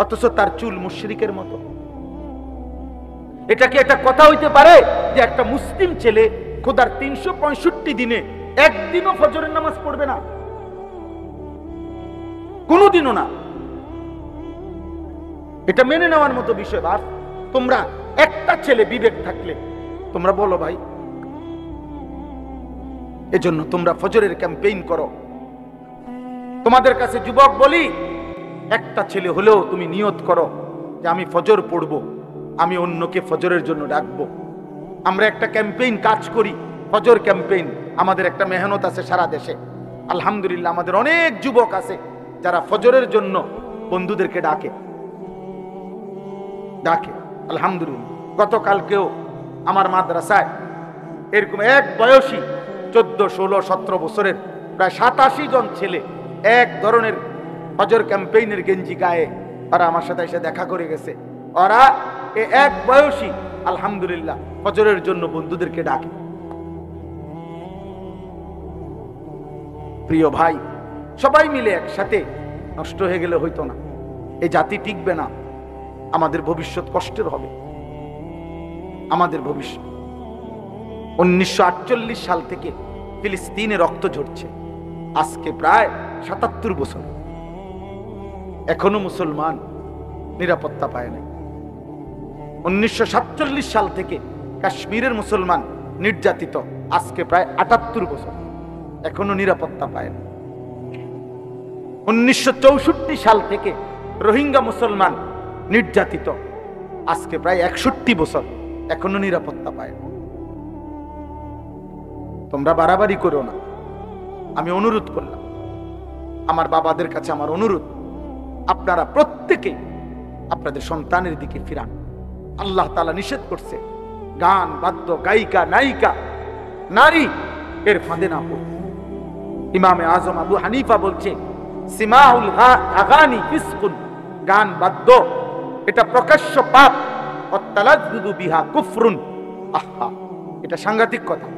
অথচ তার চুল মুশরিকের মতো? এটা কি একটা কথা হইতে পারে যে একটা মুসলিম ছেলে খোদার 365 দিনে একদিনও ফজরের নামাজ পড়বে না? কোনোদিনও না। এটা মেনে নেওয়ার মতো বিষয়। বাস তোমরা একটা ছেলে বিবেক থাকলে তোমরা বলো ভাই, এজন্য তোমরা ফজরের ক্যাম্পেইন করো। তোমাদের কাছে যুবক বলি, একটা ছেলে হলেও তুমি নিয়ত করো যে আমি ফজর পড়ব, আমি অন্যকে ফজরের জন্য ডাকবো। আমরা একটা ক্যাম্পেইন কাজ করি, ফজর ক্যাম্পেইন। আমাদের একটা মেহনত আছে সারা দেশে, আলহামদুলিল্লাহ। আমাদের অনেক যুবক আছে যারা ফজরের জন্য বন্ধুদেরকে ডাকে, আলহামদুলিল্লাহ। গতকালকেও আমার মাদ্রাসায় এরকম এক বয়সী 14, 16, 17 বছরের প্রায় 87 জন ছেলে এক ধরনের ফজর ক্যাম্পেইনের গেঞ্জি গায়ে ওরা আমার সাথে এসে দেখা করে গেছে। ওরা এক বয়সী আলহামদুলিল্লাহ ফজরের জন্য বন্ধুদেরকে ডাকে। প্রিয় ভাই, সবাই মিলে একসাথে নষ্ট হয়ে গেলে হইতো না, এই জাতি টিকবে না, আমাদের ভবিষ্যৎ কষ্টের হবে। আমাদের ভবিষ্যৎ 1948 সাল থেকে ফিলিস্তিনে রক্ত ঝরছে, আজকে প্রায় 77 বছর, এখনো মুসলমান নিরাপত্তা পায় না। 1947 সাল থেকে কাশ্মীরের মুসলমান নির্যাতিত, আজকে প্রায় 78 বছর, এখনো নিরাপত্তা পায় না। 1964 সাল থেকে রোহিঙ্গা মুসলমান নির্যাতিত, আজকে প্রায় 61 বছর, এখনো নিরাপত্তা পায় না। তোমরা বাড়াবাড়ি করো না, আমি অনুরোধ করলাম, আমার বাবাদের কাছে আমার অনুরোধ, আপনারা প্রত্যেকে আপনাদের সন্তানের দিকে ফিরান। আল্লাহ তাআলা নিষেধ করছে গান বাদ্য গায়িকা নায়িকা নারী এর ফাঁদে না পড়ো। ইমামে আজম আবু হানিফা বলছে, সিমাউল আগানি ফিসকুন, গান বাদ্য এটা প্রকাশ্য পাপ, ওয়াত্তালাজ্জুযু বিহা কুফরুন। আহা, এটা সাংঘাতিক কথা।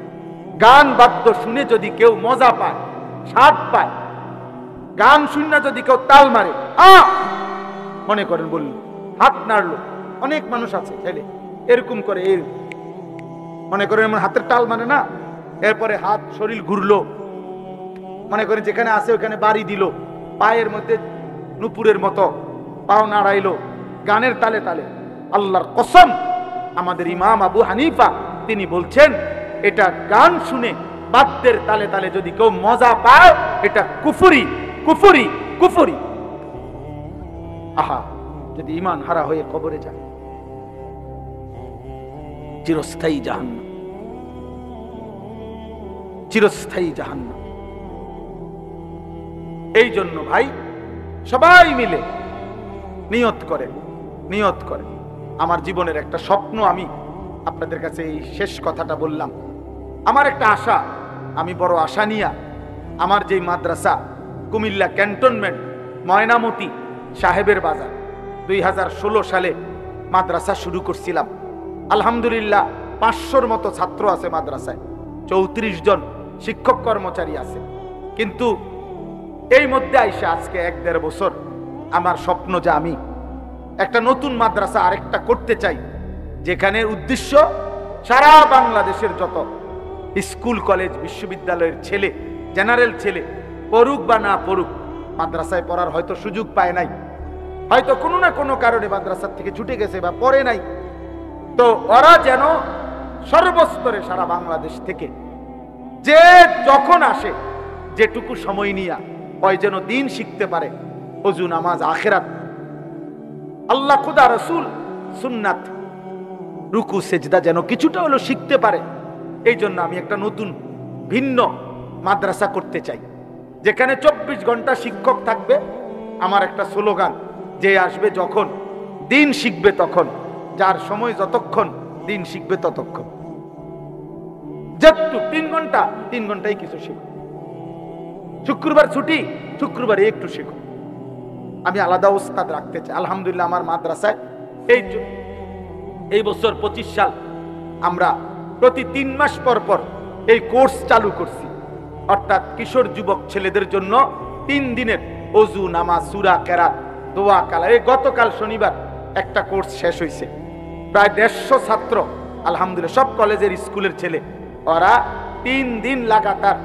গান বাদ্য শুনে যদি কেউ মজা পায়, স্বাদ পায়, গান শুনে যদি কেউ তাল মারে, মনে করেন বলল হাত নাড়লো, অনেক মানুষ আছে ছেলে এরকম করে, মনে করেন এমন হাতের তাল মানে না, এরপরে হাত শরীর ঘুরলো, মনে করেন যেখানে আছে ওখানে বাড়ি দিল, পায়ের মধ্যে নুপুরের মতো পাও নাড়াইলো গানের তালে তালে। আল্লাহর কসম, আমাদের ইমাম আবু হানিফা তিনি বলছেন, এটা গান শুনে বাদ্যের তালে তালে যদি কেউ মজা পায়, এটা কুফরি কুফরি কুফরি। আহা, যদি ঈমান হারা হয়ে কবরে যায়, চিরস্থায়ী জাহান্নাম, চিরস্থায়ী জাহান্নাম। এই জন্য ভাই সবাই মিলে নিয়ত করে। আমার জীবনের একটা স্বপ্ন, আমি আপনাদের কাছে এই শেষ কথাটা বললাম। আমার একটা আশা, আমি বড় আশা নিয়া আমার যেই মাদ্রাসা কুমিল্লা ক্যান্টনমেন্ট ময়নামতি সাহেবের বাজার 2016 সালে মাদ্রাসা শুরু করছিলাম। আলহামদুলিল্লাহ 500-র মতো ছাত্র আছে মাদ্রাসায়, 34 জন শিক্ষক কর্মচারী আছে। কিন্তু এই মধ্যে আইসা আজকে 1-1.5 বছর আমার স্বপ্ন যে আমি একটা নতুন মাদ্রাসা আরেকটা করতে চাই, যেখানে উদ্দেশ্য সারা বাংলাদেশের যত স্কুল কলেজ বিশ্ববিদ্যালয়ের ছেলে, জেনারেল ছেলে পড়ুক বা না পড়ুক, মাদ্রাসায় পড়ার হয়তো সুযোগ পায় নাই, হয়তো কোনো না কোনো কারণে মাদ্রাসার থেকে ছুটে গেছে বা পড়ে নাই, তো ওরা যেন সর্বস্তরে সারা বাংলাদেশ থেকে যে যখন আসে যেটুকু সময় নিয়া ওই যেন দিন শিখতে পারে, ওযু নামাজ আখিরাত, আল্লাহ খুদা রাসূল সুন্নাত, রুকু সেজদা যেন কিছুটা হলো শিখতে পারে। এই জন্য আমি একটা নতুন ভিন্ন মাদ্রাসা করতে চাই, যেখানে 24 ঘন্টা শিক্ষক থাকবে। আমার একটা স্লোগান, যে আসবে যখন দিন শিখবে তখন, যার সময় যতক্ষণ দিন শিখবে ততক্ষণ। যেটু 3 ঘন্টা 3 ঘন্টাই কিছু শিখো। শুক্রবার ছুটি, শুক্রবারে একটু শিখো। আমি আলাদা ওস্তাদ রাখতে চাই। আলহামদুলিল্লাহ আমার মাদ্রাসায় এই বছর 25 সাল আমরা প্রতি 3 মাস পর পর এই কোর্স চালু করছি, অর্থাৎ কিশোর যুবক ছেলেদের জন্য 3 দিনের ওযু, নামাজ, সূরা, কেরাত, দোয়া, কালা। এই গতকাল শনিবার একটা কোর্স শেষ হয়েছে। প্রায় 150 ছাত্র, আলহামদুলিল্লাহ সব কলেজের স্কুলের ছেলে। ওরা 3 দিন লাগাতার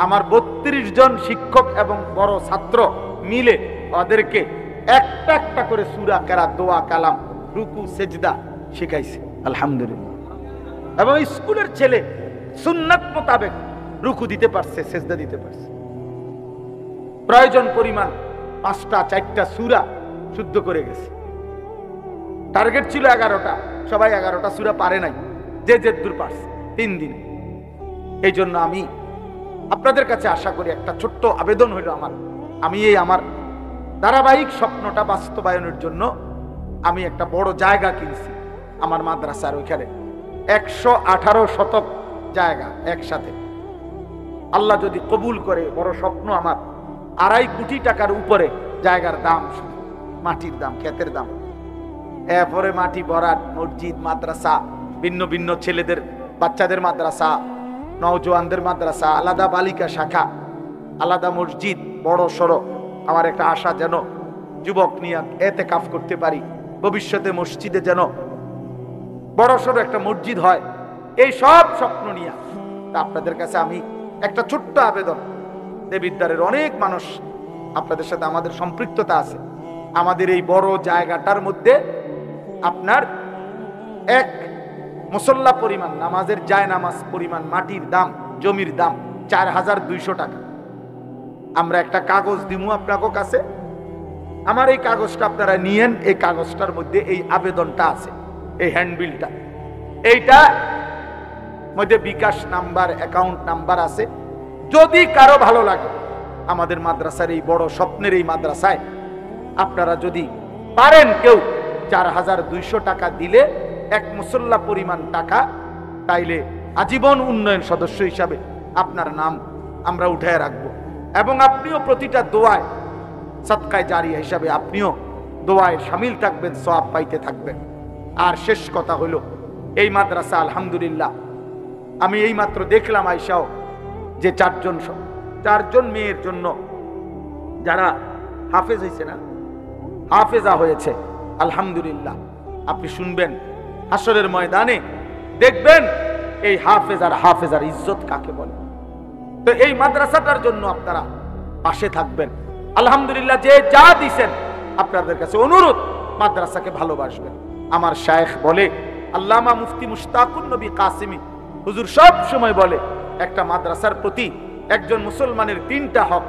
আমার 32 জন শিক্ষক এবং বড় ছাত্র মিলে ওদেরকে একটা একটা করে সূরা, কেরাত, দোয়া, কালাম, রুকু, সেজদা শিখাইছে আলহামদুলিল্লাহ। এবং স্কুলের ছেলে সুন্নাত মোতাবেক রুকু দিতে পারছে, সেজদা দিতে পারছে। প্রয়োজন পরিমাণ 5টা 4টা সূরা শুদ্ধ করে গেছে। টার্গেট ছিল 11টা, সবাই 11টা সূরা পারে নাই, যে দূর পারছে 3 দিনে। এই জন্য আমি আপনাদের কাছে আশা করি, একটা ছোট্ট আবেদন হইল আমি আমার ধারাবাহিক স্বপ্নটা বাস্তবায়নের জন্য আমি একটা বড় জায়গা কিনছি আমার মাদ্রাসার ওইখানে। 118 শতক জায়গা একসাথে, আল্লাহ যদি কবুল করে। বড় স্বপ্ন আমার, 2.5 কোটি টাকার উপরে জায়গার দাম, শুধু মাটির দাম, ক্ষেতের দাম। এরপরে মাটি ভরাট, মসজিদ, মাদ্রাসা, ভিন্ন ভিন্ন ছেলেদের বাচ্চাদের মাদ্রাসা, নওজোয়ানদের মাদ্রাসা, আলাদা বালিকা শাখা, আলাদা মসজিদ, বড় সড়ো। আমার একটা আশা, যেন যুবক নিয়ে এতেকাফ করতে পারি, ভবিষ্যতে মসজিদে যেন বড় সড়ো একটা মসজিদ হয়। এই সব স্বপ্ন নিয়ে আপনাদের কাছে আমি একটা ছোট্ট আবেদন। দেবিদ্বারের অনেক মানুষ আপনাদের সাথে আমাদের সম্পৃক্ততা আছে। আমাদের এই বড় জায়গাটার মধ্যে আপনার এক মুসল্লা পরিমাণ, নামাজের জায় নামাজ পরিমাণ মাটির দাম, জমির দাম 4200 টাকা। আমরা একটা কাগজ দিমু আপনাদের কাছে, আমার এই কাগজটা আপনারা নিয়েন। এই কাগজটার মধ্যে এই আবেদনটা আছে, এই হ্যান্ডবিলটা, এইটা মধ্যে বিকাশ নাম্বার, অ্যাকাউন্ট নাম্বার আছে। যদি কারো ভালো লাগে, আমাদের মাদ্রাসার এই বড় স্বপ্নের এই মাদ্রাসায় আপনারা যদি পারেন, কেউ 4200 টাকা দিলে, এক মুসল্লা পরিমাণ টাকা, তাইলে আজীবন উন্নয়ন সদস্য হিসাবে আপনার নাম আমরা উঠায় রাখবো। এবং আপনিও প্রতিটা দোয়ায়, সাদকায়ে জারিয়া হিসাবে আপনিও দোয়ায় শামিল থাকবেন, সওয়াব পাইতে থাকবেন। আর শেষ কথা হলো, এই মাদ্রাসা আলহামদুলিল্লাহ আমি এই মাত্র দেখলাম আইসাও, যে 4জন মেয়ের জন্য যারা হাফেজ হয়েছে না, হাফেজা হয়েছে আলহামদুলিল্লাহ। আপনি শুনবেন হাসরের ময়দানে, দেখবেন এই হাফেজার ইজ্জত কাকে বলে। তো এই মাদ্রাসাটার জন্য আপনারা পাশে থাকবেন আলহামদুলিল্লাহ। যে যা দিছেন, আপনাদের কাছে অনুরোধ, মাদ্রাসাকে ভালোবাসবেন। আমার শায়েখ বলে, আল্লামা মুফতি মুশতাকুন নবী কাসিমি হুজুর সব সময় বলে, একটা মাদ্রাসার প্রতি একজন মুসলমানের 3টা হক।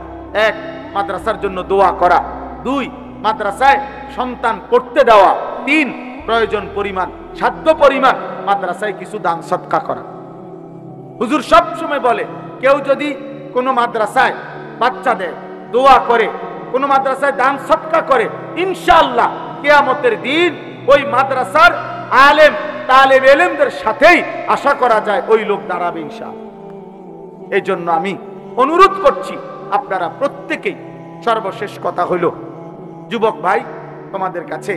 1, মাদ্রাসার জন্য দোয়া করা। 2, মাদ্রাসায় সন্তান পড়তে দেওয়া। 3, প্রয়োজন পরিমাণ, সাধ্য পরিমাণ মাদ্রাসায় কিছু দান সদকা করা। হুজুর সব সময় বলে, কেউ যদি কোনো মাদ্রাসায় বাচ্চা দেয়, দোয়া করে, কোনো মাদ্রাসায় দান সদকা করে, ইনশাআল্লাহ কিয়ামতের দিন ওই মাদ্রাসার আলেম তালেব ইলমদের সাথেই আশা করা যায় ওই লোক দাঁড়াবে ইনশাআল্লাহ। এই জন্য আমি অনুরোধ করছি, আপনারা প্রত্যেকেই, সর্বশেষ কথা হলো, যুবক ভাই তোমাদের কাছে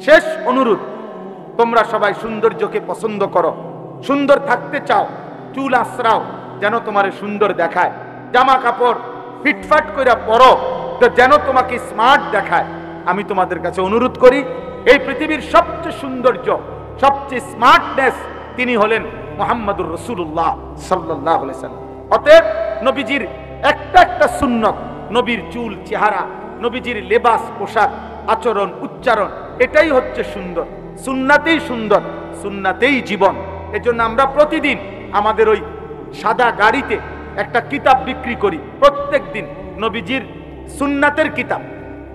শেষ অনুরোধ, তোমরা সবাই সৌন্দর্যকে পছন্দ করো, সুন্দর থাকতে চাও, চুল আশ্রাও যেন তোমার সুন্দর দেখায়, জামা কাপড় ফিটফাট করে পরো যেন তোমাকে স্মার্ট দেখায়। আমি তোমাদের কাছে অনুরোধ করি, এই পৃথিবীর সবচেয়ে সৌন্দর্য, সবচেয়ে স্মার্টনেস তিনি হলেন মুহাম্মদুর রাসূলুল্লাহ সাল্লাল্লাহু আলাইহি সাল্লাম। অতএব নবীজির একটা সুন্নত, নবীর চুল, চেহারা, নবীজির লেবাস, পোশাক, আচরণ, উচ্চারণ, এটাই হচ্ছে সুন্দর। সুন্নাতেই সুন্দর, সুন্নাতেই জীবন। এজন্য আমরা প্রতিদিন আমাদের ওই সাদা গাড়িতে একটা কিতাব বিক্রি করি, প্রত্যেক দিন নবীজির সুন্নাতের কিতাব।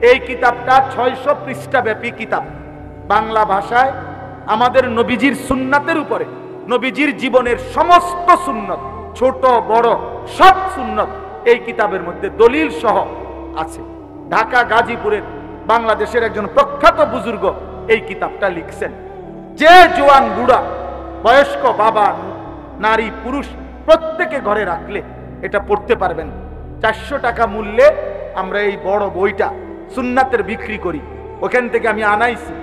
এই কিতাবটা 600 পৃষ্ঠা ব্যাপী কিতাব, বাংলা ভাষায় আমাদের নবীজির সুন্নাতের উপরে, নবীজির জীবনের সমস্ত সুন্নত, ছোট বড় সব সুন্নত এই কিতাবের মধ্যে দলিল সহ আছে। ঢাকা গাজীপুরের বাংলাদেশের একজন প্রখ্যাত বুজুর্গ এই কিতাবটা লিখছেন। যে জোয়ান বুড়া বয়স্ক বাবা নারী পুরুষ প্রত্যেকে ঘরে রাখলে এটা পড়তে পারবেন। 400 টাকা মূল্যে আমরা এই বড় বইটা সুন্নাতের বিক্রি করি, ওখান থেকে আমি আনাইছি।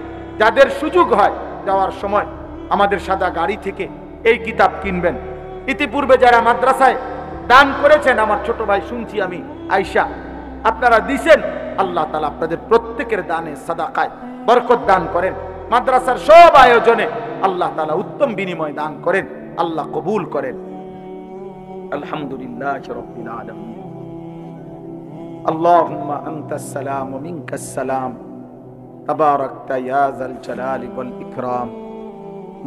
যাদের সুযোগ হয় যাওয়ার সময় আমাদের সাদা গাড়ি থেকে এই কিতাব কিনবেন। ইতিপূর্বে যারা মাদ্রাসায় দান করেছেন, আমার ছোট ভাই শুনছি আমি আয়শা, আপনারা দিছেন, আল্লাহ তাআলা আপনাদের প্রত্যেকের দানে সাদাকায় বরকত দান করেন। মাদ্রাসার সব আয়োজনে আল্লাহ তাআলা উত্তম বিনিময় দান করেন, আল্লাহ কবুল করেন। আলহামদুলিল্লাহ রাব্বিল আলামিন। আল্লাহুম্মা আনতাস সালাম ওয়া মিনকাস সালাম, তাবারাকতা ইয়া যাল জালালি ওয়াল ইকরাম।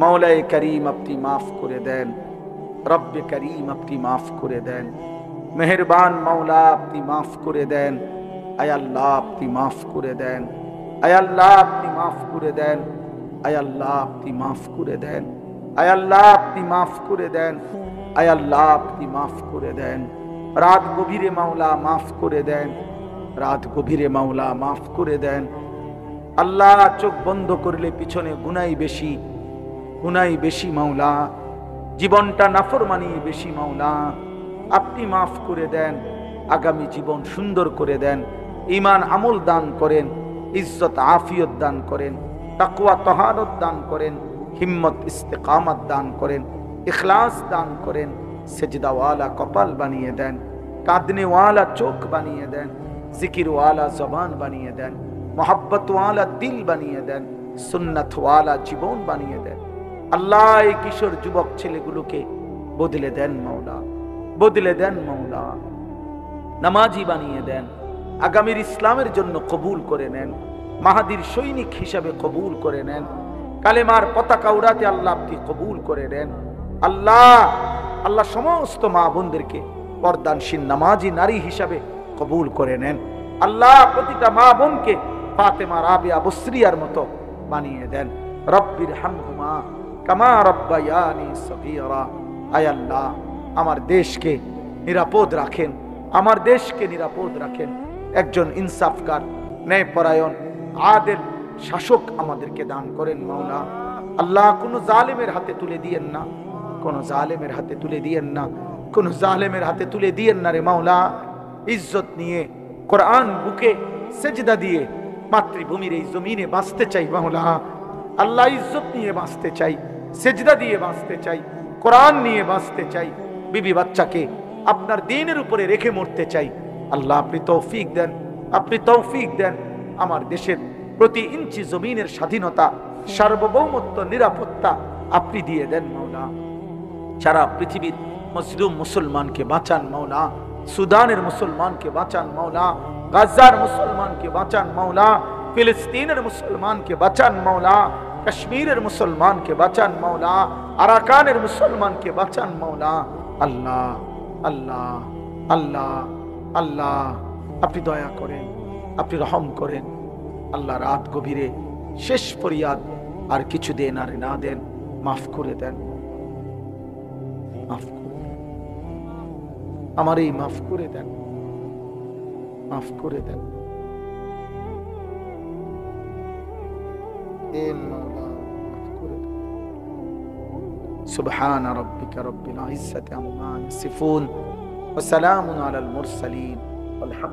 মাওলায়ে করিম আপনি মাফ করে দেন, রব্বে করিম আপনি মাফ করে দেন, মেহেরবান মাওলা আপনি মাফ করে দেন। আয় আল্লাহ আপনি মাফ করে দেন, আয় আল্লাহ আপনি মাফ করে দেন, আয় আল্লাহ আপনি মাফ করে দেন, আয় আল্লাহ আপনি মাফ করে দেন, আয় আল্লাহ আপনি মাফ করে দেন। রাত গভীরে মাওলা মাফ করে দেন, রাত গভীরে মাওলা মাফ করে দেন। আল্লাহ চোখ বন্ধ করলে পিছনে গুনাই বেশি, গুনাই বেশি মাওলা, জীবনটা নাফরমানি বেশি মাওলা, আপনি মাফ করে দেন। আগামী জীবন সুন্দর করে দেন, ঈমান আমল দান করেন, ইজ্জত আফিয়ত দান করেন, তাকওয়া তাহারত দান করেন, হিম্মত ইস্তেকামত দান করেন, ইখলাস দান করেন, সেজদাওয়ালা কপাল বানিয়ে দেন, কাঁদনেওয়ালা চোখ বানিয়ে দেন, জিকিরওয়ালা জবান বানিয়ে দেন, মোহাব্বতওয়ালা দিল বানিয়ে দেন, সুন্নতওয়ালা জীবন বানিয়ে দেন। আল্লাহ এই কিশোর যুবক ছেলেগুলোকে বদলে দেন মাওলা, বদলে দেন মাওলা, নামাজি বানিয়ে দেন, আগামীর ইসলামের জন্য কবুল করে নেন, মাহাদির সৈনিক হিসাবে কবুল করে নেন, কালেমার পতাকা উড়াতে আল্লাহ আপনি কবুল করে নেন। আল্লাহ আল্লাহ সমস্ত মা বোনদেরকে পর্দানশীল নামাজি নারী হিসাবে কবুল করে নেন। আল্লাহ প্রতিটা মা বোনকে ফাতেমা রাবিয়া বসরিয়ার মতো বানিয়ে দেন। রব্বির হামহুমা কামা রব্বায়ানি সগীরা। আয় আল্লাহ আমার দেশকে নিরাপদ রাখেন, আমার দেশকে নিরাপদ রাখেন। একজন ইনসাফকার, ন্যায়পরায়ণ, আদেল শাসক আমাদেরকে দান করেন মাওলা। আল্লাহ কোনো জালেমের হাতে তুলে দিয়েন না, কোনো জালেমের হাতে তুলে দিয়েন না, কোনো জালেমের হাতে তুলে দিয়েন না রে মাওলা। ইজ্জত নিয়ে কোরআন বুকে সেজদা দিয়ে মাতৃভূমির এই জমিনে বাঁচতে চাই মাওলা। আল্লাহ ইজ্জত নিয়ে বাঁচতে চাই, সেজদা দিয়ে বাঁচতে চাই, কোরআন নিয়ে বাঁচতে চাই, বিবি বাচ্চাকে আপনার দ্বীনের উপরে রেখে মরতে চাই। আল্লাহ আপনি তৌফিক দেন, আপনি তৌফিক দেন। আমার দেশের প্রতি ইঞ্চি জমিনের স্বাধীনতা, সার্বভৌমত্ব, নিরাপত্তা আপনি দিয়ে দেন মাওলা। সারা পৃথিবীর মজলুম মুসলমানকে বাঁচান মাওলা, সুদানের মুসলমানকে বাঁচান মাওলা, গাজার মুসলমানকে বাঁচান মাওলা, ফিলিস্তিনের মুসলমানকে বাঁচান মাওলা, কাশ্মীরের মুসলমানকে বাঁচান মাওলা, আরাকানের মুসলমানকে বাঁচান মাওলা। আল্লাহ আল্লাহ আল্লাহ আল্লাহ আপনি দয়া করেন, আপনি রহম করেন। আল্লাহ রাত গভীরে শেষ ফরিয়াদ, আর কিছু দেন আর না দেন, মাফ করে দেন, মাফ করে দেন, আমার এই মাফ করে দেন, মাফ করে দেন। سبحان ربك رب العزة عما يصفون وسلام على المرسلين والحمد